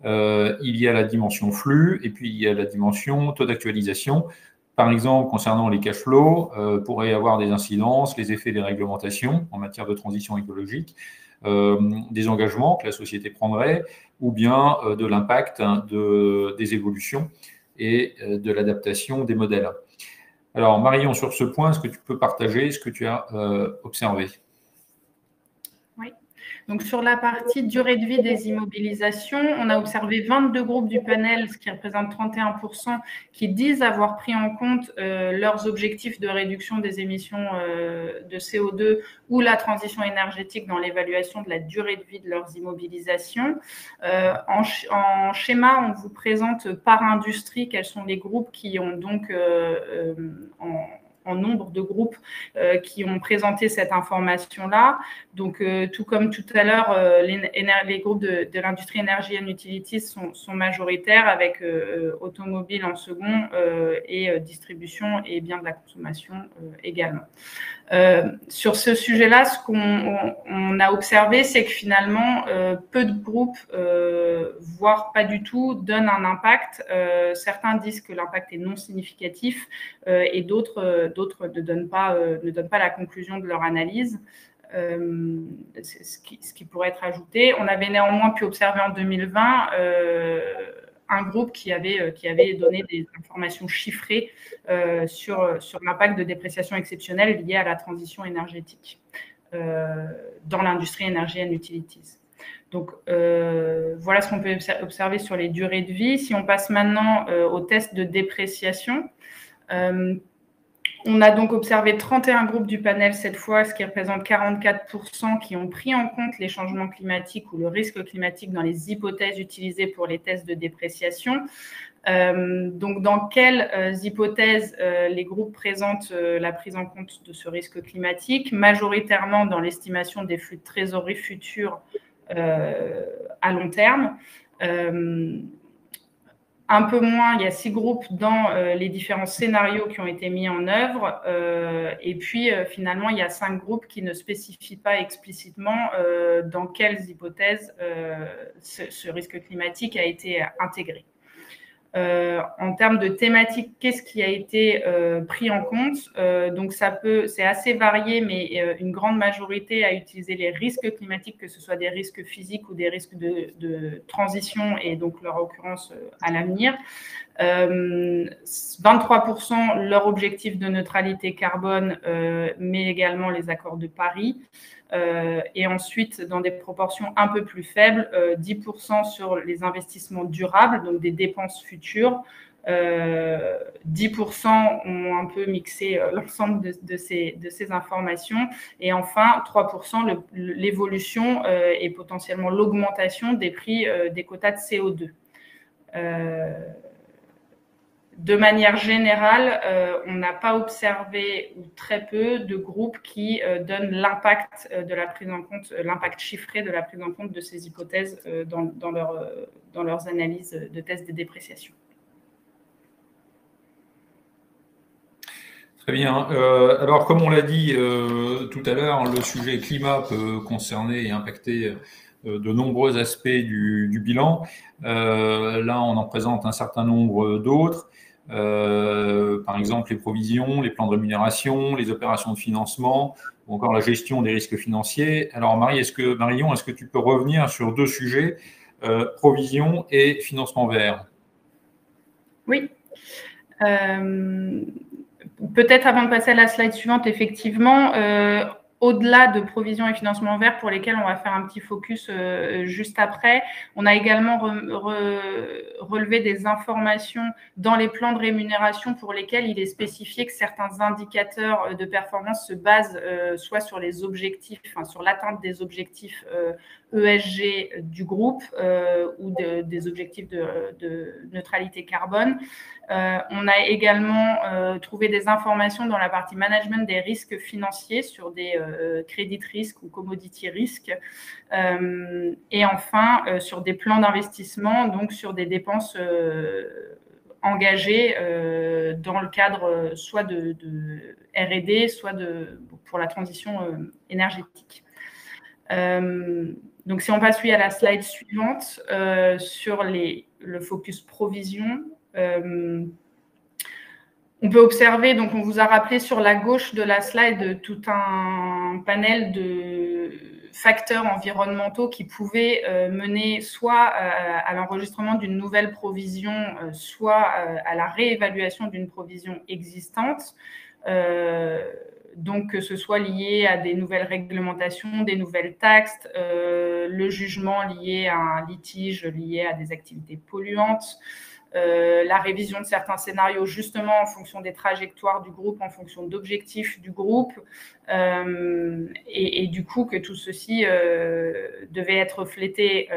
Il y a la dimension flux, et puis il y a la dimension taux d'actualisation. Par exemple, concernant les cash flows, pourrait y avoir des incidences, les effets des réglementations en matière de transition écologique, des engagements que la société prendrait, ou bien de l'impact des évolutions et de l'adaptation des modèles. Alors, Marion, sur ce point, est-ce que tu peux partager ce que tu as observé? Oui. Donc, sur la partie durée de vie des immobilisations, on a observé 22 groupes du panel, ce qui représente 31%, qui disent avoir pris en compte leurs objectifs de réduction des émissions de CO2 ou la transition énergétique dans l'évaluation de la durée de vie de leurs immobilisations. En schéma, on vous présente par industrie quels sont les groupes qui ont donc en nombre de groupes qui ont présenté cette information-là. Donc, tout comme tout à l'heure, les groupes de l'industrie énergie and utilities sont majoritaires, avec automobile en second et distribution et biens de la consommation également. Sur ce sujet-là, ce qu'on a observé, c'est que finalement, peu de groupes, voire pas du tout, donnent un impact. Certains disent que l'impact est non significatif et d'autres ne donnent pas la conclusion de leur analyse. Ce qui pourrait être ajouté. On avait néanmoins pu observer en 2020 un groupe qui avait donné des informations chiffrées sur l'impact de dépréciation exceptionnelle liée à la transition énergétique dans l'industrie énergie and utilities. Donc, voilà ce qu'on peut observer sur les durées de vie. Si on passe maintenant au test de dépréciation, on a donc observé 31 groupes du panel cette fois, ce qui représente 44% qui ont pris en compte les changements climatiques ou le risque climatique dans les hypothèses utilisées pour les tests de dépréciation. Donc, dans quelles hypothèses les groupes présentent la prise en compte de ce risque climatique? Majoritairement dans l'estimation des flux de trésorerie futurs à long terme. Un peu moins, il y a 6 groupes dans les différents scénarios qui ont été mis en œuvre. Et puis, finalement, il y a 5 groupes qui ne spécifient pas explicitement dans quelles hypothèses ce risque climatique a été intégré. En termes de thématique, qu'est-ce qui a été pris en compte? Donc, c'est assez varié, mais une grande majorité a utilisé les risques climatiques, que ce soit des risques physiques ou des risques de transition, et donc leur occurrence à l'avenir. 23% leur objectif de neutralité carbone, mais également les accords de Paris. Et ensuite, dans des proportions un peu plus faibles, 10% sur les investissements durables, donc des dépenses futures. 10% ont un peu mixé l'ensemble de ces informations. Et enfin, 3% l'évolution et potentiellement l'augmentation des prix des quotas de CO2. de manière générale, on n'a pas observé ou très peu de groupes qui donnent l'impact de la prise en compte, l'impact chiffré de la prise en compte de ces hypothèses dans leurs analyses de tests de dépréciation. Très bien. Alors, comme on l'a dit tout à l'heure, le sujet climat peut concerner et impacter de nombreux aspects du bilan. Là, on en présente un certain nombre d'autres. Par exemple, les provisions, les plans de rémunération, les opérations de financement, ou encore la gestion des risques financiers. Alors, Marion, est-ce que tu peux revenir sur deux sujets, provisions et financement vert? Oui. Peut-être avant de passer à la slide suivante, effectivement, au-delà de provisions et financement vert pour lesquels on va faire un petit focus juste après, on a également relevé des informations dans les plans de rémunération pour lesquels il est spécifié que certains indicateurs de performance se basent soit sur les objectifs, enfin, sur l'atteinte des objectifs ESG du groupe ou des objectifs de neutralité carbone. On a également trouvé des informations dans la partie management des risques financiers sur des crédits risques ou commodity risques. Et enfin, sur des plans d'investissement, donc sur des dépenses engagées dans le cadre soit de R&D, soit pour la transition énergétique. Donc, si on passe à la slide suivante, sur le focus provision, on peut observer, donc on vous a rappelé sur la gauche de la slide tout un panel de facteurs environnementaux qui pouvaient mener soit à l'enregistrement d'une nouvelle provision, soit à la réévaluation d'une provision existante. Donc, que ce soit lié à des nouvelles réglementations, des nouvelles taxes, le jugement lié à un litige lié à des activités polluantes, la révision de certains scénarios justement en fonction des trajectoires du groupe, en fonction d'objectifs du groupe, et du coup que tout ceci devait être reflété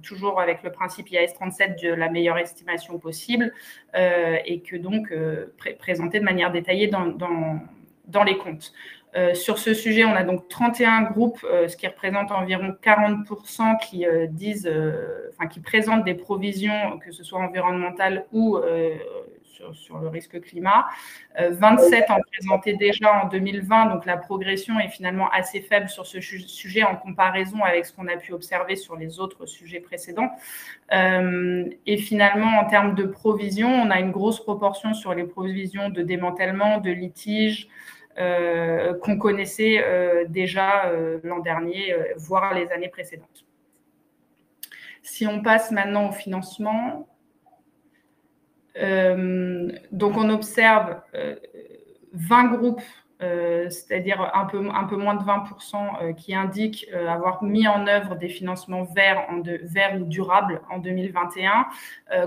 toujours avec le principe IAS 37 de la meilleure estimation possible et que donc présenté de manière détaillée dans les comptes. Sur ce sujet, on a donc 31 groupes, ce qui représente environ 40% qui qui présentent des provisions, que ce soit environnementales ou sur le risque climat. 27 en présentaient déjà en 2020, donc la progression est finalement assez faible sur ce sujet en comparaison avec ce qu'on a pu observer sur les autres sujets précédents. Et finalement, en termes de provisions, on a une grosse proportion sur les provisions de démantèlement, de litige, qu'on connaissait déjà l'an dernier, voire les années précédentes. Si on passe maintenant au financement, donc on observe 20 groupes, c'est-à-dire un peu moins de 20% qui indiquent avoir mis en œuvre des financements verts ou durables en 2021,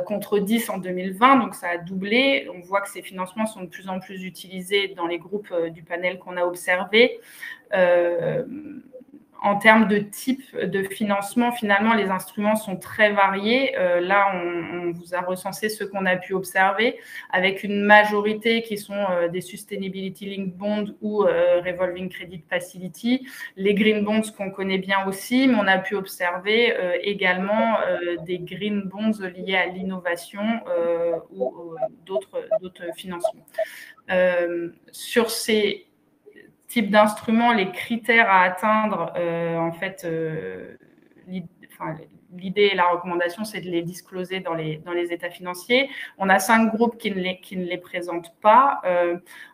contre 10 en 2020, donc ça a doublé. On voit que ces financements sont de plus en plus utilisés dans les groupes du panel qu'on a observé. En termes de type de financement, finalement, les instruments sont très variés. Là, on vous a recensé ceux qu'on a pu observer, avec une majorité qui sont des Sustainability Linked Bonds ou Revolving Credit Facility, les Green Bonds qu'on connaît bien aussi, mais on a pu observer également des Green Bonds liés à l'innovation ou d'autres financements. Sur ces type d'instruments, les critères à atteindre, en fait, l'idée et la recommandation, c'est de les discloser dans les états financiers. On a 5 groupes qui ne les présentent pas.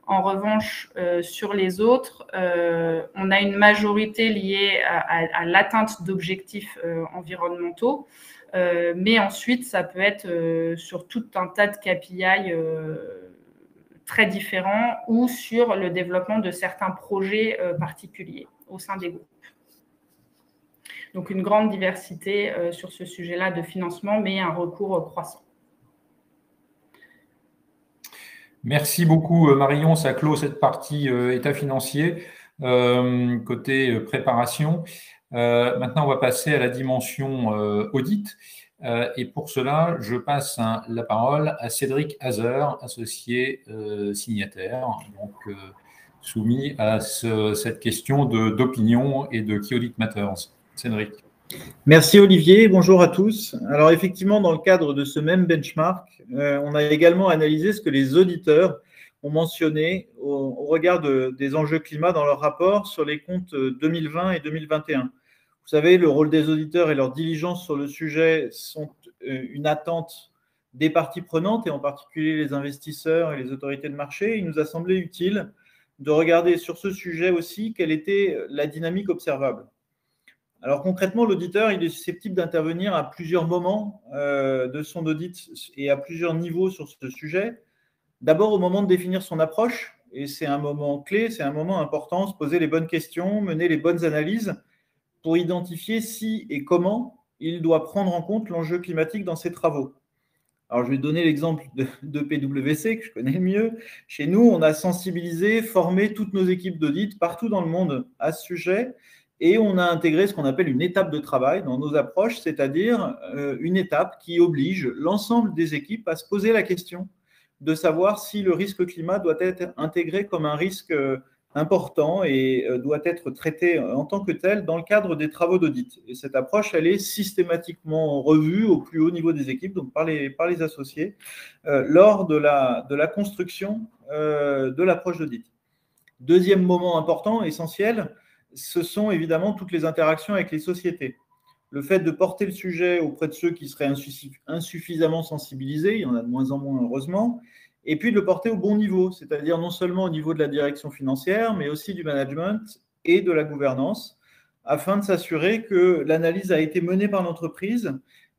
En revanche, sur les autres, on a une majorité liée à l'atteinte d'objectifs environnementaux. Mais ensuite, ça peut être sur tout un tas de KPI très différents ou sur le développement de certains projets particuliers au sein des groupes. Donc, une grande diversité sur ce sujet-là de financement, mais un recours croissant. Merci beaucoup, Marion. Ça clôt cette partie état financier, côté préparation. Maintenant, on va passer à la dimension audit. Et pour cela, je passe la parole à Cédric Hazer, associé signataire, donc soumis à cette question d'opinion et de Key Audit Matters. Cédric. Merci Olivier, bonjour à tous. Alors effectivement, dans le cadre de ce même benchmark, on a également analysé ce que les auditeurs ont mentionné au regard des enjeux climat dans leur rapport sur les comptes 2020 et 2021. Vous savez, le rôle des auditeurs et leur diligence sur le sujet sont une attente des parties prenantes et en particulier les investisseurs et les autorités de marché. Il nous a semblé utile de regarder sur ce sujet aussi quelle était la dynamique observable. Alors concrètement, l'auditeur, il est susceptible d'intervenir à plusieurs moments de son audit et à plusieurs niveaux sur ce sujet. D'abord au moment de définir son approche, et c'est un moment clé, c'est un moment important, se poser les bonnes questions, mener les bonnes analyses pour identifier si et comment il doit prendre en compte l'enjeu climatique dans ses travaux. Alors, je vais donner l'exemple de PwC, que je connais le mieux. Chez nous, on a sensibilisé, formé toutes nos équipes d'audit partout dans le monde à ce sujet et on a intégré ce qu'on appelle une étape de travail dans nos approches, c'est-à-dire une étape qui oblige l'ensemble des équipes à se poser la question de savoir si le risque climat doit être intégré comme un risque important et doit être traité en tant que tel dans le cadre des travaux d'audit. Et cette approche, elle est systématiquement revue au plus haut niveau des équipes, donc par les associés, lors de la construction de l'approche d'audit. Deuxième moment important, essentiel, ce sont évidemment toutes les interactions avec les sociétés. Le fait de porter le sujet auprès de ceux qui seraient insuffisamment sensibilisés, il y en a de moins en moins heureusement, et puis de le porter au bon niveau, c'est-à-dire non seulement au niveau de la direction financière, mais aussi du management et de la gouvernance, afin de s'assurer que l'analyse a été menée par l'entreprise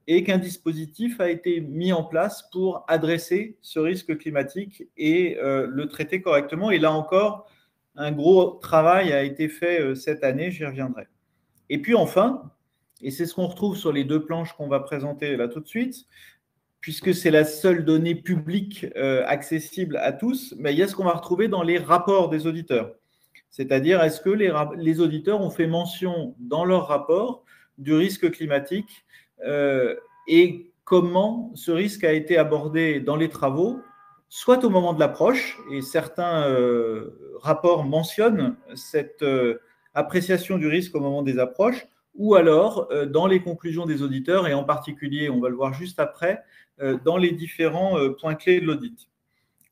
et qu'un dispositif a été mis en place pour adresser ce risque climatique et le traiter correctement. Et là encore, un gros travail a été fait cette année, j'y reviendrai. Et puis enfin, et c'est ce qu'on retrouve sur les deux planches qu'on va présenter là tout de suite, puisque c'est la seule donnée publique accessible à tous, mais il y a ce qu'on va retrouver dans les rapports des auditeurs. C'est-à-dire, est-ce que les auditeurs ont fait mention dans leur rapport du risque climatique et comment ce risque a été abordé dans les travaux, soit au moment de l'approche, et certains rapports mentionnent cette appréciation du risque au moment des approches, ou alors dans les conclusions des auditeurs, et en particulier, on va le voir juste après, dans les différents points clés de l'audit.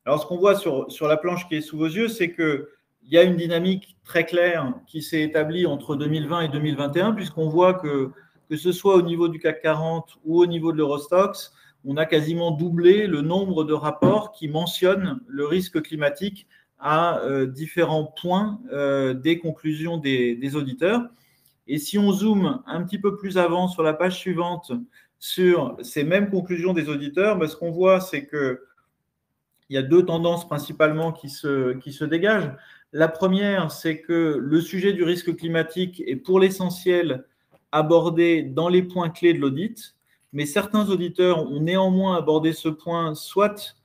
Alors, ce qu'on voit sur la planche qui est sous vos yeux, c'est qu'il y a une dynamique très claire qui s'est établie entre 2020 et 2021, puisqu'on voit que ce soit au niveau du CAC 40 ou au niveau de l'Eurostoxx, on a quasiment doublé le nombre de rapports qui mentionnent le risque climatique à différents points des conclusions des auditeurs. Et si on zoome un petit peu plus avant sur la page suivante sur ces mêmes conclusions des auditeurs, ce qu'on voit, c'est qu'il y a deux tendances principalement qui se dégagent. La première, c'est que le sujet du risque climatique est pour l'essentiel abordé dans les points clés de l'audit, mais certains auditeurs ont néanmoins abordé ce point soit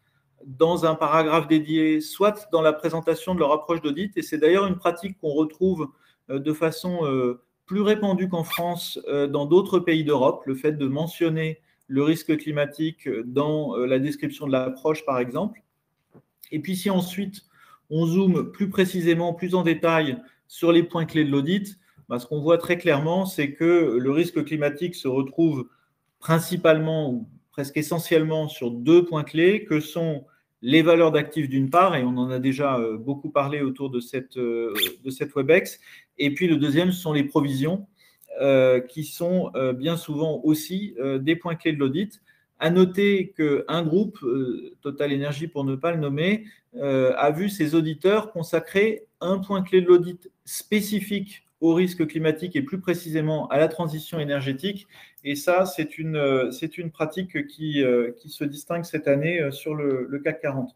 dans un paragraphe dédié, soit dans la présentation de leur approche d'audit. Et c'est d'ailleurs une pratique qu'on retrouve de façon plus répandue qu'en France dans d'autres pays d'Europe, le fait de mentionner le risque climatique dans la description de l'approche, par exemple. Et puis si ensuite on zoome plus précisément, plus en détail sur les points clés de l'audit, ce qu'on voit très clairement, c'est que le risque climatique se retrouve principalement ou presque essentiellement sur deux points clés que sont les valeurs d'actifs d'une part, et on en a déjà beaucoup parlé autour de cette WebEx, et puis le deuxième, ce sont les provisions qui sont bien souvent aussi des points clés de l'audit. À noter qu'un groupe, Total Energy pour ne pas le nommer, a vu ses auditeurs consacrer un point clé de l'audit spécifique au risque climatique et plus précisément à la transition énergétique. Et ça, c'est une pratique qui se distingue cette année sur le CAC 40.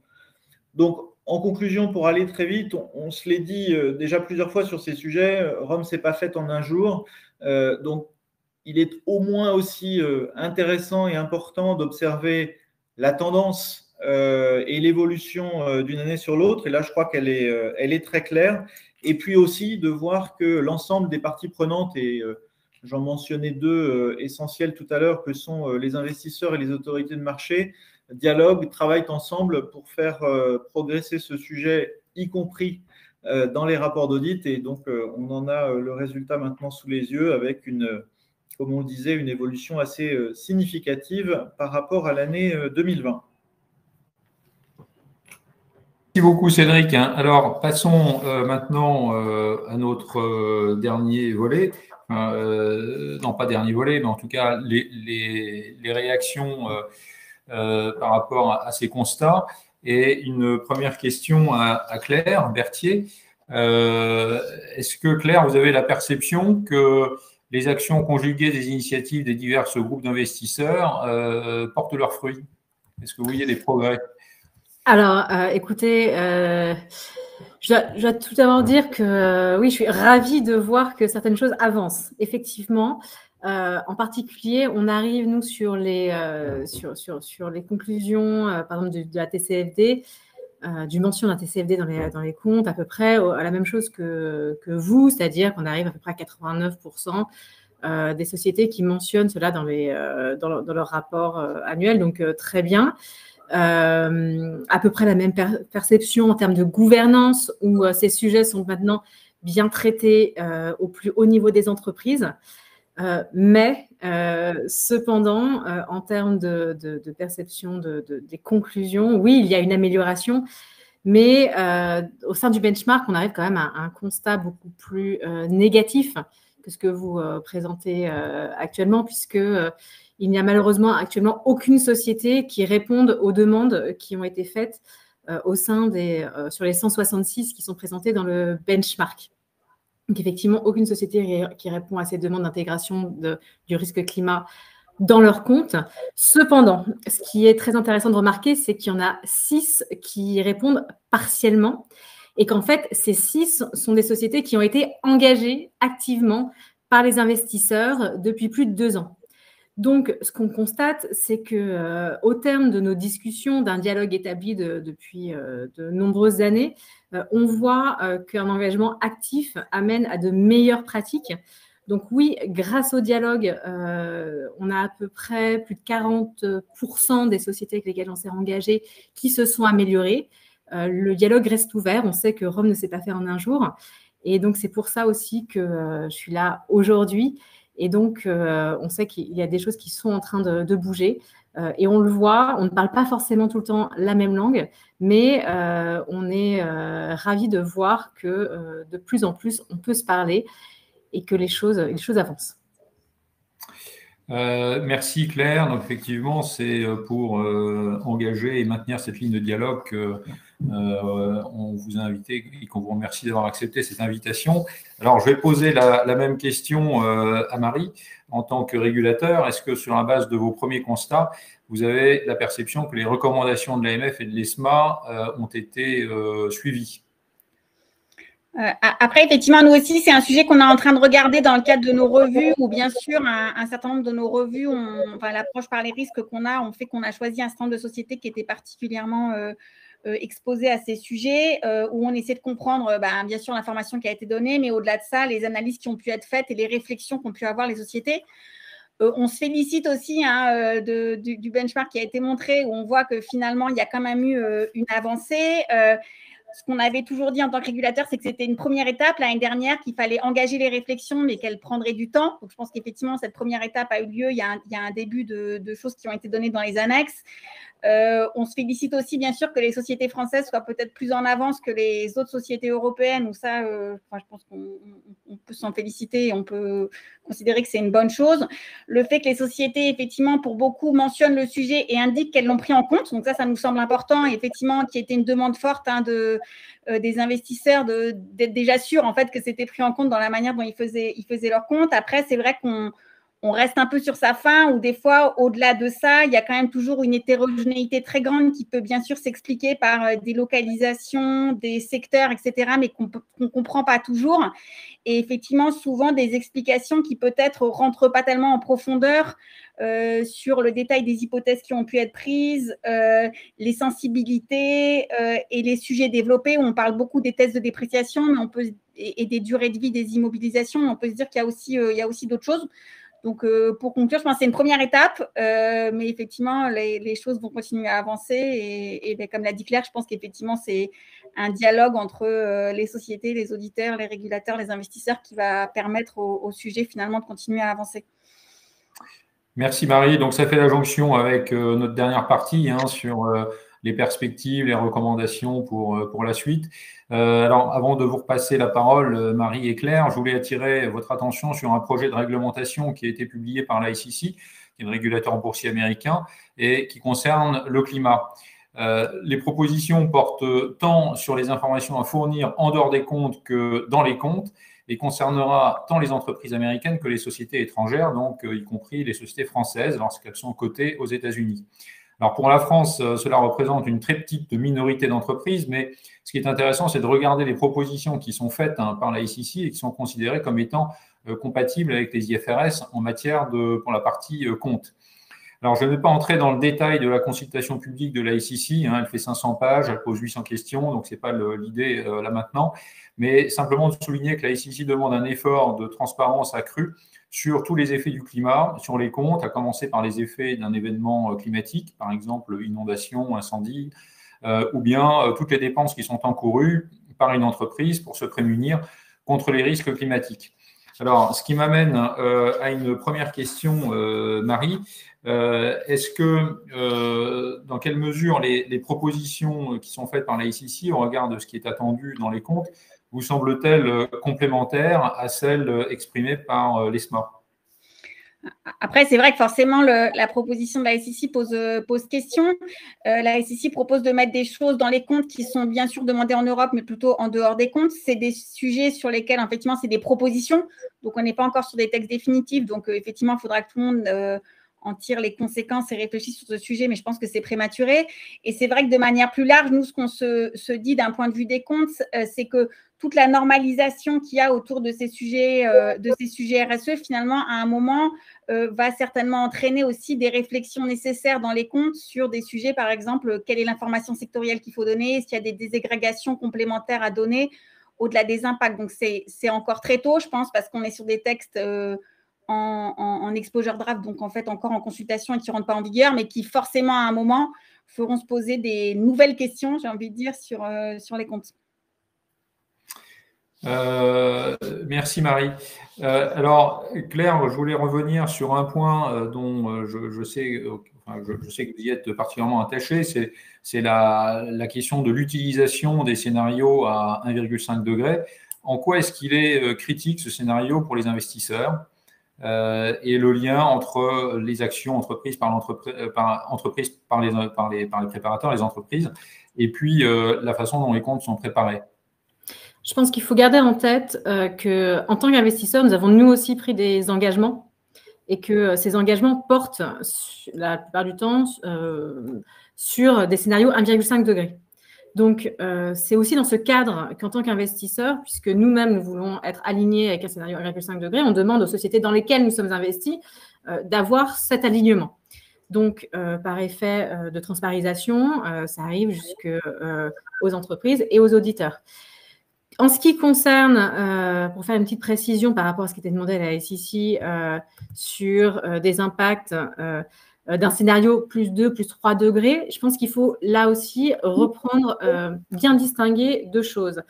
Donc, en conclusion, pour aller très vite, on se l'est dit déjà plusieurs fois sur ces sujets, Rome ne s'est pas faite en un jour. Donc, il est au moins aussi intéressant et important d'observer la tendance et l'évolution d'une année sur l'autre. Et là, je crois qu'elle est très claire. Et puis aussi de voir que l'ensemble des parties prenantes, et J'en mentionnais deux essentiels tout à l'heure, que sont les investisseurs et les autorités de marché, dialoguent, travaillent ensemble pour faire progresser ce sujet, y compris dans les rapports d'audit. Et donc, on en a le résultat maintenant sous les yeux avec comme on le disait, une évolution assez significative par rapport à l'année 2020. Merci beaucoup, Cédric. Alors, passons maintenant à notre dernier volet. Non, pas dernier volet, mais en tout cas, les réactions par rapport à ces constats. Et une première question à Claire Berthier. Est-ce que, Claire, vous avez la perception que les actions conjuguées des initiatives des divers groupes d'investisseurs portent leurs fruits? Est-ce que vous voyez des progrès? Alors, écoutez, je dois tout d'abord dire que oui, je suis ravie de voir que certaines choses avancent. Effectivement, en particulier, on arrive, nous, sur les conclusions, par exemple, de la TCFD, du mention d'un TCFD dans les comptes, à peu près à la même chose que vous, c'est-à-dire qu'on arrive à peu près à 89% des sociétés qui mentionnent cela dans leur rapport annuel, donc très bien. À peu près la même perception en termes de gouvernance, où ces sujets sont maintenant bien traités au plus haut niveau des entreprises. Mais cependant, en termes de perception des conclusions, oui, il y a une amélioration, mais au sein du benchmark, on arrive quand même à un constat beaucoup plus négatif que ce que vous présentez actuellement, puisque il n'y a malheureusement actuellement aucune société qui réponde aux demandes qui ont été faites au sein sur les 166 qui sont présentées dans le benchmark. Donc, effectivement, aucune société qui répond à ces demandes d'intégration du risque climat dans leur compte. Cependant, ce qui est très intéressant de remarquer, c'est qu'il y en a 6 qui répondent partiellement et qu'en fait, ces 6 sont des sociétés qui ont été engagées activement par les investisseurs depuis plus de 2 ans. Donc, ce qu'on constate, c'est qu'au terme de nos discussions, d'un dialogue établi depuis de nombreuses années, on voit qu'un engagement actif amène à de meilleures pratiques. Donc oui, grâce au dialogue, on a à peu près plus de 40% des sociétés avec lesquelles on s'est engagé qui se sont améliorées. Le dialogue reste ouvert. On sait que Rome ne s'est pas fait en un jour. Et donc, c'est pour ça aussi que je suis là aujourd'hui. Et donc, on sait qu'il y a des choses qui sont en train de bouger. Et on le voit, on ne parle pas forcément tout le temps la même langue, mais on est ravis de voir que de plus en plus, on peut se parler et que les choses avancent. Merci Claire. Donc effectivement, c'est pour engager et maintenir cette ligne de dialogue qu'on vous a invité et qu'on vous remercie d'avoir accepté cette invitation. Alors, je vais poser la même question à Marie en tant que régulateur. Est-ce que sur la base de vos premiers constats, vous avez la perception que les recommandations de l'AMF et de l'ESMA ont été suivies? Après, effectivement, nous aussi, c'est un sujet qu'on est en train de regarder dans le cadre de nos revues, où bien sûr, un certain nombre de nos revues, l'approche par les risques qu'on a, on fait qu'on a choisi un certain nombre de sociétés qui étaient particulièrement exposées à ces sujets, où on essaie de comprendre, bien sûr, l'information qui a été donnée, mais au-delà de ça, les analyses qui ont pu être faites et les réflexions qu'ont pu avoir les sociétés. On se félicite aussi du benchmark qui a été montré, où on voit que finalement, il y a quand même eu une avancée. Ce qu'on avait toujours dit en tant que régulateur, c'est que c'était une première étape l'année dernière, qu'il fallait engager les réflexions, mais qu'elles prendraient du temps. Donc, je pense qu'effectivement, cette première étape a eu lieu. Il y a un début de choses qui ont été données dans les annexes. On se félicite aussi, bien sûr, que les sociétés françaises soient peut-être plus en avance que les autres sociétés européennes, où ça, je pense qu'on peut s'en féliciter et on peut considérer que c'est une bonne chose. Le fait que les sociétés, effectivement, pour beaucoup, mentionnent le sujet et indiquent qu'elles l'ont pris en compte. Donc ça nous semble important. Et effectivement, qui était une demande forte des investisseurs d'être déjà sûrs, en fait, que c'était pris en compte dans la manière dont ils faisaient leur compte. Après, c'est vrai qu'on reste un peu sur sa faim, ou des fois, au-delà de ça, il y a quand même toujours une hétérogénéité très grande qui peut bien sûr s'expliquer par des localisations, des secteurs, etc., mais qu'on ne comprend pas toujours. Et effectivement, souvent, des explications qui peut-être ne rentrent pas tellement en profondeur sur le détail des hypothèses qui ont pu être prises, les sensibilités et les sujets développés, où on parle beaucoup des tests de dépréciation, mais on peut et des durées de vie des immobilisations. On peut se dire qu'il y a aussi d'autres choses. Donc, pour conclure, je pense que c'est une première étape, mais effectivement, les choses vont continuer à avancer. Et comme l'a dit Claire, je pense qu'effectivement, c'est un dialogue entre les sociétés, les auditeurs, les régulateurs, les investisseurs qui va permettre au sujet finalement de continuer à avancer. Merci Marie. Donc, ça fait la jonction avec notre dernière partie sur les perspectives, les recommandations pour la suite. Alors, avant de vous repasser la parole, Marie et Claire, je voulais attirer votre attention sur un projet de réglementation qui a été publié par l'ICC, qui est le régulateur boursier américain, et qui concerne le climat. Les propositions portent tant sur les informations à fournir en dehors des comptes que dans les comptes, et concernera tant les entreprises américaines que les sociétés étrangères, donc y compris les sociétés françaises lorsqu'elles sont cotées aux États-Unis. Alors pour la France, cela représente une très petite minorité d'entreprises, mais ce qui est intéressant, c'est de regarder les propositions qui sont faites par la ICC et qui sont considérées comme étant compatibles avec les IFRS en matière pour la partie compte. Alors, je ne vais pas entrer dans le détail de la consultation publique de la ICC, elle fait 500 pages, elle pose 800 questions, donc ce n'est pas l'idée là maintenant, mais simplement de souligner que la ICC demande un effort de transparence accru sur tous les effets du climat, sur les comptes, à commencer par les effets d'un événement climatique, par exemple inondation, incendie, ou bien toutes les dépenses qui sont encourues par une entreprise pour se prémunir contre les risques climatiques. Alors, ce qui m'amène à une première question, Marie. Est-ce que, dans quelle mesure les propositions qui sont faites par la ICC au regard de ce qui est attendu dans les comptes vous semblent-elles complémentaires à celles exprimées par l'ESMA? Après, c'est vrai que forcément, la proposition de la SEC pose question. La SEC propose de mettre des choses dans les comptes qui sont bien sûr demandées en Europe, mais plutôt en dehors des comptes. C'est des sujets sur lesquels, effectivement, c'est des propositions. Donc, on n'est pas encore sur des textes définitifs. Donc, effectivement, il faudra que tout le monde en tire les conséquences et réfléchisse sur ce sujet, mais je pense que c'est prématuré. Et c'est vrai que de manière plus large, nous, ce qu'on se dit d'un point de vue des comptes, c'est que toute la normalisation qu'il y a autour de ces sujets RSE, finalement, à un moment, va certainement entraîner aussi des réflexions nécessaires dans les comptes sur des sujets, par exemple, quelle est l'information sectorielle qu'il faut donner, s'il y a des désagrégations complémentaires à donner au-delà des impacts. Donc, c'est encore très tôt, je pense, parce qu'on est sur des textes en exposure draft, donc en fait encore en consultation et qui ne rentrent pas en vigueur, mais qui forcément, à un moment, feront se poser des nouvelles questions, j'ai envie de dire, sur les comptes. Merci Marie. Alors Claire, je voulais revenir sur un point dont je sais que vous y êtes particulièrement attaché, c'est la question de l'utilisation des scénarios à 1,5 degré. En quoi est-ce qu'il est critique ce scénario pour les investisseurs et le lien entre les actions entreprises par les préparateurs, les entreprises, et puis la façon dont les comptes sont préparés? Je pense qu'il faut garder en tête qu'en tant qu'investisseurs, nous avons nous aussi pris des engagements et que ces engagements portent la plupart du temps sur des scénarios 1,5 degré. Donc, c'est aussi dans ce cadre qu'en tant qu'investisseur, puisque nous-mêmes, nous voulons être alignés avec un scénario 1,5 degré, on demande aux sociétés dans lesquelles nous sommes investis d'avoir cet alignement. Donc, par effet de transparisation, ça arrive jusqu'aux entreprises et aux auditeurs. En ce qui concerne, pour faire une petite précision par rapport à ce qui était demandé à la SEC sur des impacts d'un scénario plus 2, plus 3 degrés, je pense qu'il faut là aussi reprendre, bien distinguer deux choses.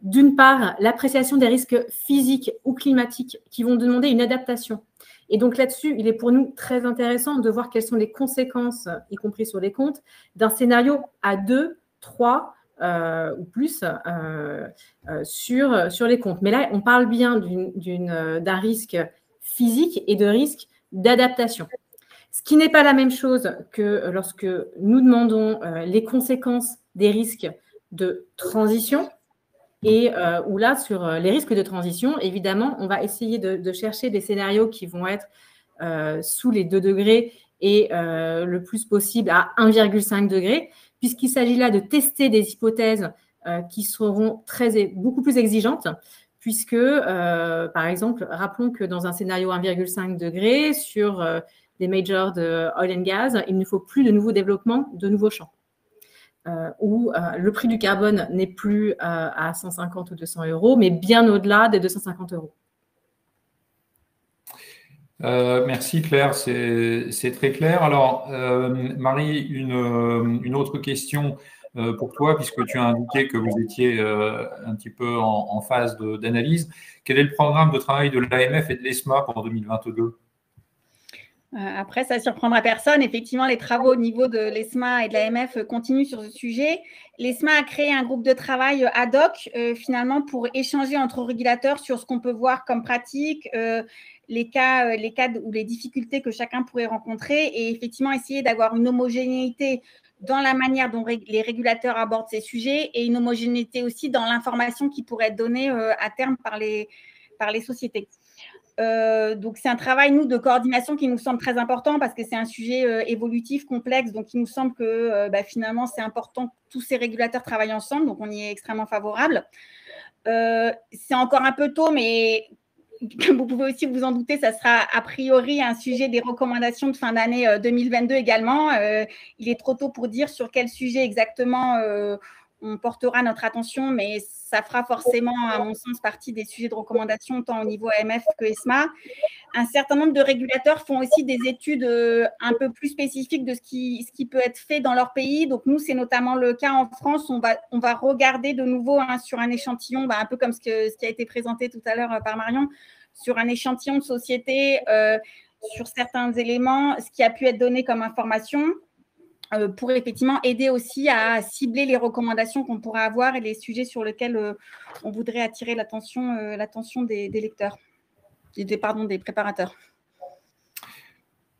D'une part, l'appréciation des risques physiques ou climatiques qui vont demander une adaptation. Et donc là-dessus, il est pour nous très intéressant de voir quelles sont les conséquences, y compris sur les comptes, d'un scénario à 2, 3 ou plus sur les comptes. Mais là, on parle bien d'un risque physique et de risque d'adaptation. Ce qui n'est pas la même chose que lorsque nous demandons les conséquences des risques de transition et où là, sur les risques de transition, évidemment, on va essayer de chercher des scénarios qui vont être sous les 2 degrés et le plus possible à 1,5 degré, puisqu'il s'agit là de tester des hypothèses qui seront beaucoup plus exigeantes, puisque, par exemple, rappelons que dans un scénario 1,5 degré, sur des majors de oil and gas, il ne faut plus de nouveaux développements, de nouveaux champs. où le prix du carbone n'est plus à 150 ou 200 euros, mais bien au-delà des 250 euros. Merci Claire, c'est très clair. Alors, Marie, une autre question pour toi, puisque tu as indiqué que vous étiez un petit peu en phase d'analyse. Quel est le programme de travail de l'AMF et de l'ESMA pour 2022 ? Après, ça ne surprendra personne. Effectivement, les travaux au niveau de l'ESMA et de l'AMF continuent sur ce sujet. L'ESMA a créé un groupe de travail ad hoc, finalement, pour échanger entre régulateurs sur ce qu'on peut voir comme pratique, les cas ou les difficultés que chacun pourrait rencontrer et effectivement essayer d'avoir une homogénéité dans la manière dont les régulateurs abordent ces sujets et une homogénéité aussi dans l'information qui pourrait être donnée à terme par les sociétés. Donc, c'est un travail, nous, de coordination qui nous semble très important parce que c'est un sujet évolutif, complexe. Donc, il nous semble que finalement, c'est important que tous ces régulateurs travaillent ensemble. Donc, on y est extrêmement favorable. C'est encore un peu tôt, mais comme vous pouvez aussi vous en douter, ça sera a priori un sujet des recommandations de fin d'année 2022 également. Il est trop tôt pour dire sur quel sujet exactement on portera notre attention, mais ça fera forcément, à mon sens, partie des sujets de recommandation, tant au niveau AMF que ESMA. Un certain nombre de régulateurs font aussi des études un peu plus spécifiques de ce qui peut être fait dans leur pays. Donc, nous, c'est notamment le cas en France. On va regarder de nouveau sur un échantillon, un peu comme ce qui a été présenté tout à l'heure par Marion, sur un échantillon de société, sur certains éléments, ce qui a pu être donné comme information, pour effectivement aider aussi à cibler les recommandations qu'on pourrait avoir et les sujets sur lesquels on voudrait attirer l'attention des lecteurs, des préparateurs.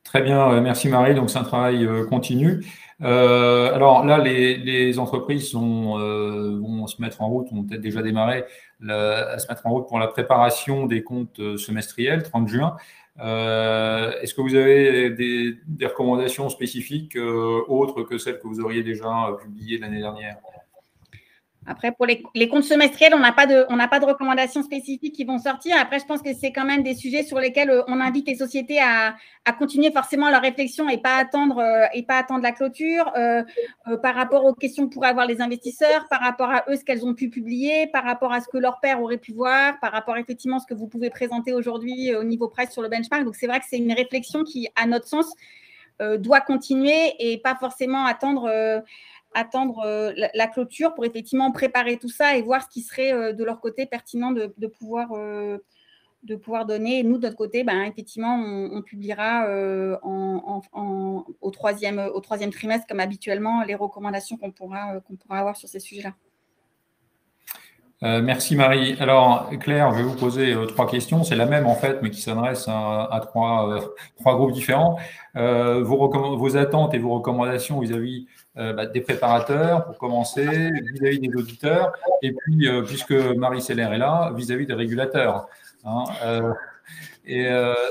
Très bien, merci Marie. Donc, c'est un travail continu. Alors là, les entreprises vont se mettre en route, ont peut-être déjà démarré à se mettre en route pour la préparation des comptes semestriels, 30 juin. Est-ce que vous avez des recommandations spécifiques autres que celles que vous auriez déjà publiées l'année dernière ? Après, pour les comptes semestriels, on n'a pas de recommandations spécifiques qui vont sortir. Après, je pense que c'est quand même des sujets sur lesquels on invite les sociétés à continuer forcément leur réflexion et pas attendre la clôture par rapport aux questions que pourraient avoir les investisseurs, par rapport à eux, ce qu'elles ont pu publier, par rapport à ce que leurs pairs auraient pu voir, par rapport effectivement à ce que vous pouvez présenter aujourd'hui au niveau price sur le benchmark. Donc, c'est vrai que c'est une réflexion qui, à notre sens, doit continuer et pas forcément attendre la clôture pour effectivement préparer tout ça et voir ce qui serait de leur côté pertinent de pouvoir donner. Et nous, de notre côté, effectivement, on publiera au troisième trimestre, comme habituellement, les recommandations qu'on pourra avoir sur ces sujets-là. Merci Marie. Alors Claire, je vais vous poser 3 questions. C'est la même en fait, mais qui s'adresse à 3 groupes différents. Vos attentes et vos recommandations vis-à-vis des préparateurs, pour commencer, vis-à-vis des auditeurs, et puis, puisque Marie Seller est là, vis-à-vis des régulateurs.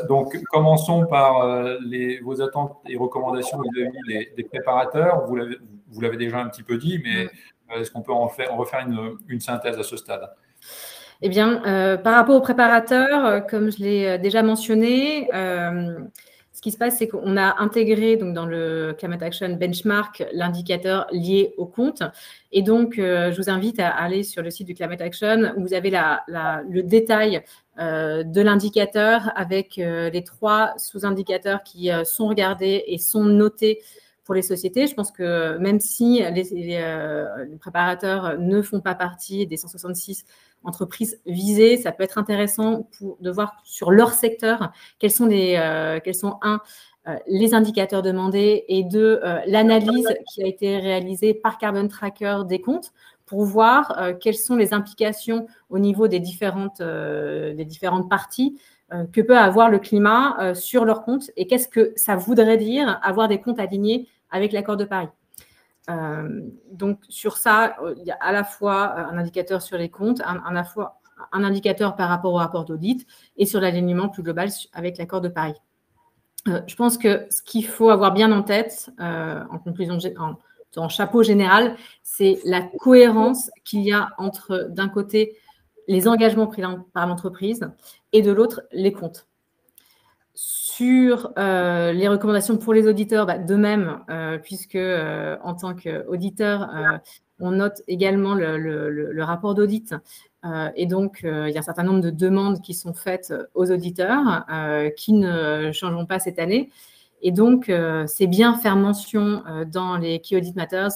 Donc, commençons par vos attentes et recommandations vis-à-vis des préparateurs. Vous l'avez déjà un petit peu dit, mais est-ce qu'on peut en refaire une synthèse à ce stade ? Eh bien, par rapport aux préparateurs, comme je l'ai déjà mentionné, ce qui se passe, c'est qu'on a intégré donc, dans le Climate Action Benchmark l'indicateur lié au compte. Et donc, je vous invite à aller sur le site du Climate Action où vous avez le détail de l'indicateur avec les 3 sous-indicateurs qui sont regardés et sont notés pour les sociétés. Je pense que même si les préparateurs ne font pas partie des 166 entreprises visées, ça peut être intéressant de voir sur leur secteur quels sont les indicateurs demandés et 2, l'analyse qui a été réalisée par Carbon Tracker des comptes pour voir quelles sont les implications au niveau des différentes parties que peut avoir le climat sur leurs comptes et qu'est-ce que ça voudrait dire avoir des comptes alignés avec l'accord de Paris. Donc, sur ça, il y a à la fois un indicateur sur les comptes, un indicateur par rapport au rapport d'audit et sur l'alignement plus global avec l'accord de Paris. Je pense que ce qu'il faut avoir bien en tête, en conclusion, en chapeau général, c'est la cohérence qu'il y a entre, d'un côté, les engagements pris par l'entreprise et de l'autre, les comptes. Sur les recommandations pour les auditeurs, de même, puisque en tant qu'auditeur, on note également le rapport d'audit. Et donc, il y a un certain nombre de demandes qui sont faites aux auditeurs qui ne changeront pas cette année. Et donc, c'est bien faire mention dans les Key Audit Matters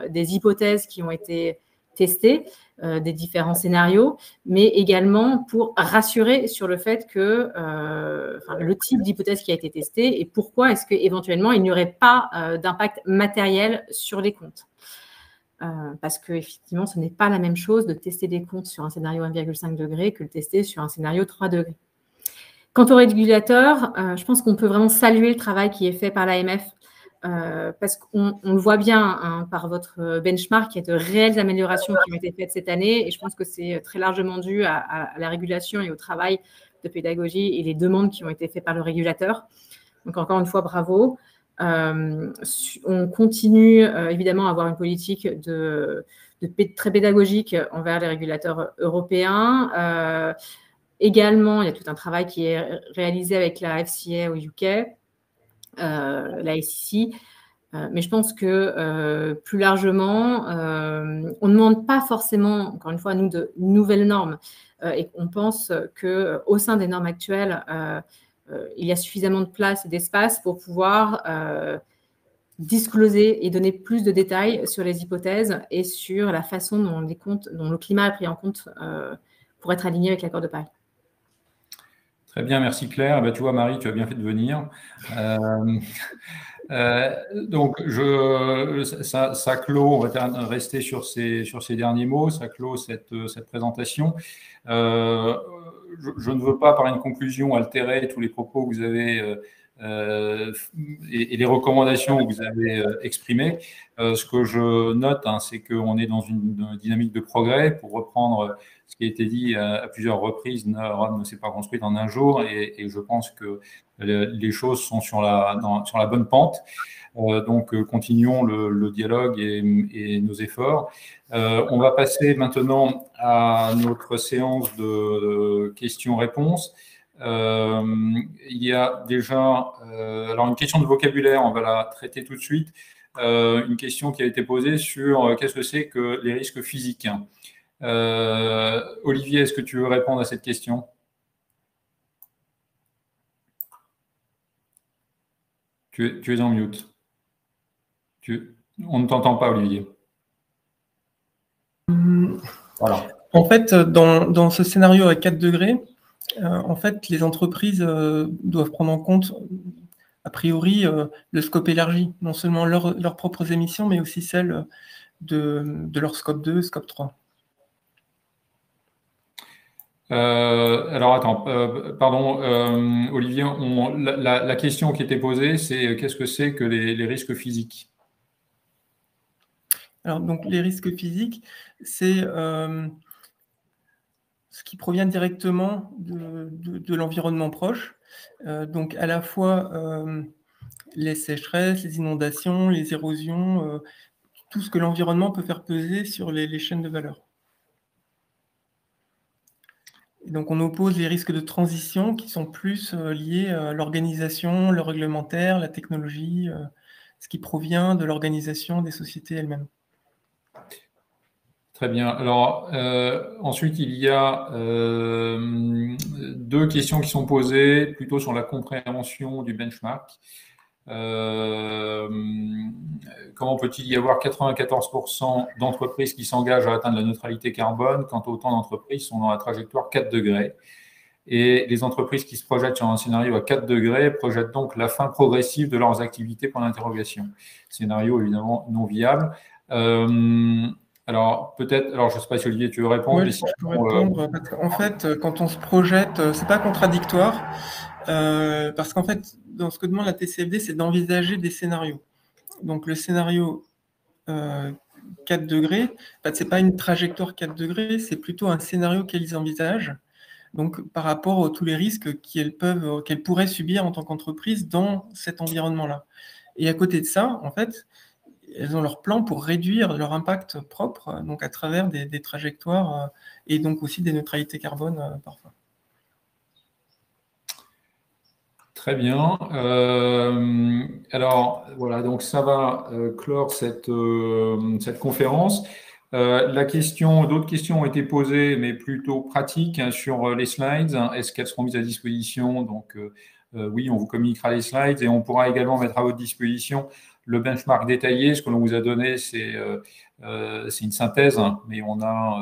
des hypothèses qui ont été testées, des différents scénarios, mais également pour rassurer sur le fait que le type d'hypothèse qui a été testé et pourquoi est-ce qu'éventuellement il n'y aurait pas d'impact matériel sur les comptes. Parce qu'effectivement, ce n'est pas la même chose de tester des comptes sur un scénario 1,5 degré que de tester sur un scénario 3 degrés. Quant au régulateur, je pense qu'on peut vraiment saluer le travail qui est fait par l'AMF parce qu'on le voit bien par votre benchmark, il y a de réelles améliorations qui ont été faites cette année et je pense que c'est très largement dû à la régulation et au travail de pédagogie et les demandes qui ont été faites par le régulateur. Donc, encore une fois, bravo. On continue évidemment à avoir une politique très pédagogique envers les régulateurs européens. Également, il y a tout un travail qui est réalisé avec la FCA au UK, la SEC. Mais je pense que plus largement, on ne demande pas forcément, encore une fois, nous, de nouvelles normes. Et on pense qu'au sein des normes actuelles, il y a suffisamment de place et d'espace pour pouvoir discloser et donner plus de détails sur les hypothèses et sur la façon dont le climat est pris en compte pour être aligné avec l'accord de Paris. Très bien, merci Claire. Tu vois, Marie, tu as bien fait de venir. Donc, ça clôt, on va rester sur ces derniers mots, ça clôt cette présentation. Je ne veux pas, par une conclusion, altérer tous les propos que vous avez et les recommandations que vous avez exprimées. Ce que je note, c'est qu'on est dans une dynamique de progrès. Pour reprendre ce qui a été dit à plusieurs reprises, Rome ne s'est pas construite en un jour et je pense que les choses sont sur la bonne pente. Donc, continuons le dialogue et nos efforts. On va passer maintenant à notre séance de questions-réponses. Il y a déjà alors une question de vocabulaire, on va la traiter tout de suite. Une question qui a été posée sur qu'est-ce que c'est que les risques physiques. Olivier, est-ce que tu veux répondre à cette question? Tu es en mute. On ne t'entend pas, Olivier. Voilà. En fait, dans ce scénario à 4 degrés, en fait, les entreprises doivent prendre en compte, a priori, le scope élargi, non seulement leurs propres émissions, mais aussi celles de leur scope 2, scope 3. Alors, attends, pardon, Olivier, la question qui était posée, c'est qu'est-ce que c'est que les risques physiques? Alors, donc, les risques physiques, c'est ce qui provient directement de l'environnement proche. Donc, à la fois les sécheresses, les inondations, les érosions, tout ce que l'environnement peut faire peser sur les chaînes de valeur. Et donc, on oppose les risques de transition qui sont plus liés à l'organisation, le réglementaire, la technologie, ce qui provient de l'organisation des sociétés elles-mêmes. Très bien. Alors, ensuite, il y a deux questions qui sont posées plutôt sur la compréhension du benchmark. Comment peut-il y avoir 94% d'entreprises qui s'engagent à atteindre la neutralité carbone quand autant d'entreprises sont dans la trajectoire 4 degrés? Et les entreprises qui se projettent sur un scénario à 4 degrés projettent donc la fin progressive de leurs activités pour l'interrogation. Scénario évidemment non viable. Alors, peut-être, je ne sais pas si Olivier, tu veux répondre. Oui, je peux répondre. En fait, quand on se projette, ce n'est pas contradictoire, parce qu'en fait, dans ce que demande la TCFD, c'est d'envisager des scénarios. Donc, le scénario 4 degrés, en fait, ce n'est pas une trajectoire 4 degrés, c'est plutôt un scénario qu'elles envisagent, donc par rapport à tous les risques qu'elles pourraient subir en tant qu'entreprise dans cet environnement-là. Et à côté de ça, en fait, elles ont leur plan pour réduire leur impact propre, donc à travers des trajectoires et donc aussi des neutralités carbone parfois. Très bien. Alors, voilà, donc ça va clore cette conférence. D'autres questions ont été posées, mais plutôt pratiques, hein, sur les slides. Est-ce qu'elles seront mises à disposition? Donc, oui, on vous communiquera les slides et on pourra également mettre à votre disposition le benchmark détaillé. Ce que l'on vous a donné, c'est une synthèse, hein, mais on a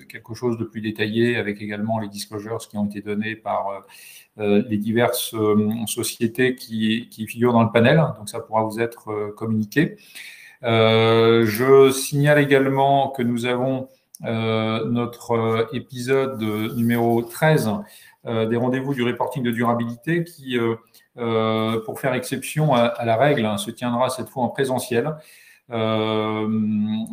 quelque chose de plus détaillé avec également les disclosures qui ont été donnés par les diverses sociétés qui figurent dans le panel. Donc, ça pourra vous être communiqué. Je signale également que nous avons notre épisode numéro 13 des rendez-vous du reporting de durabilité qui, pour faire exception à la règle, hein, se tiendra cette fois en présentiel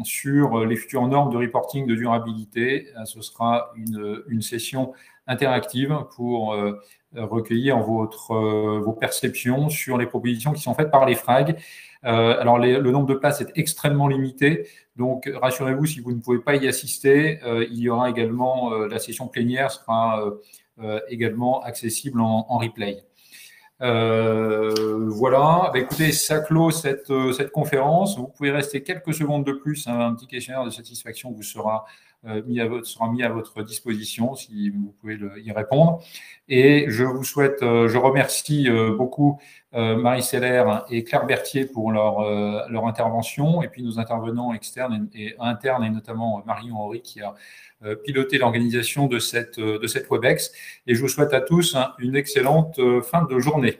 sur les futures normes de reporting de durabilité. Ce sera une session interactive pour recueillir vos perceptions sur les propositions qui sont faites par les FRAG. Alors, le nombre de places est extrêmement limité, donc rassurez-vous, si vous ne pouvez pas y assister, il y aura également, la session plénière sera également accessible en replay. Voilà, bah, écoutez, ça clôt cette conférence. Vous pouvez rester quelques secondes de plus, hein, un petit questionnaire de satisfaction vous sera mis à votre disposition si vous pouvez y répondre. Et je remercie beaucoup Marie Seller et Claire Berthier pour leur intervention, et puis nos intervenants externes et internes, et notamment Marion Horry qui a piloté l'organisation de cette WebEx. Et je vous souhaite à tous une excellente fin de journée.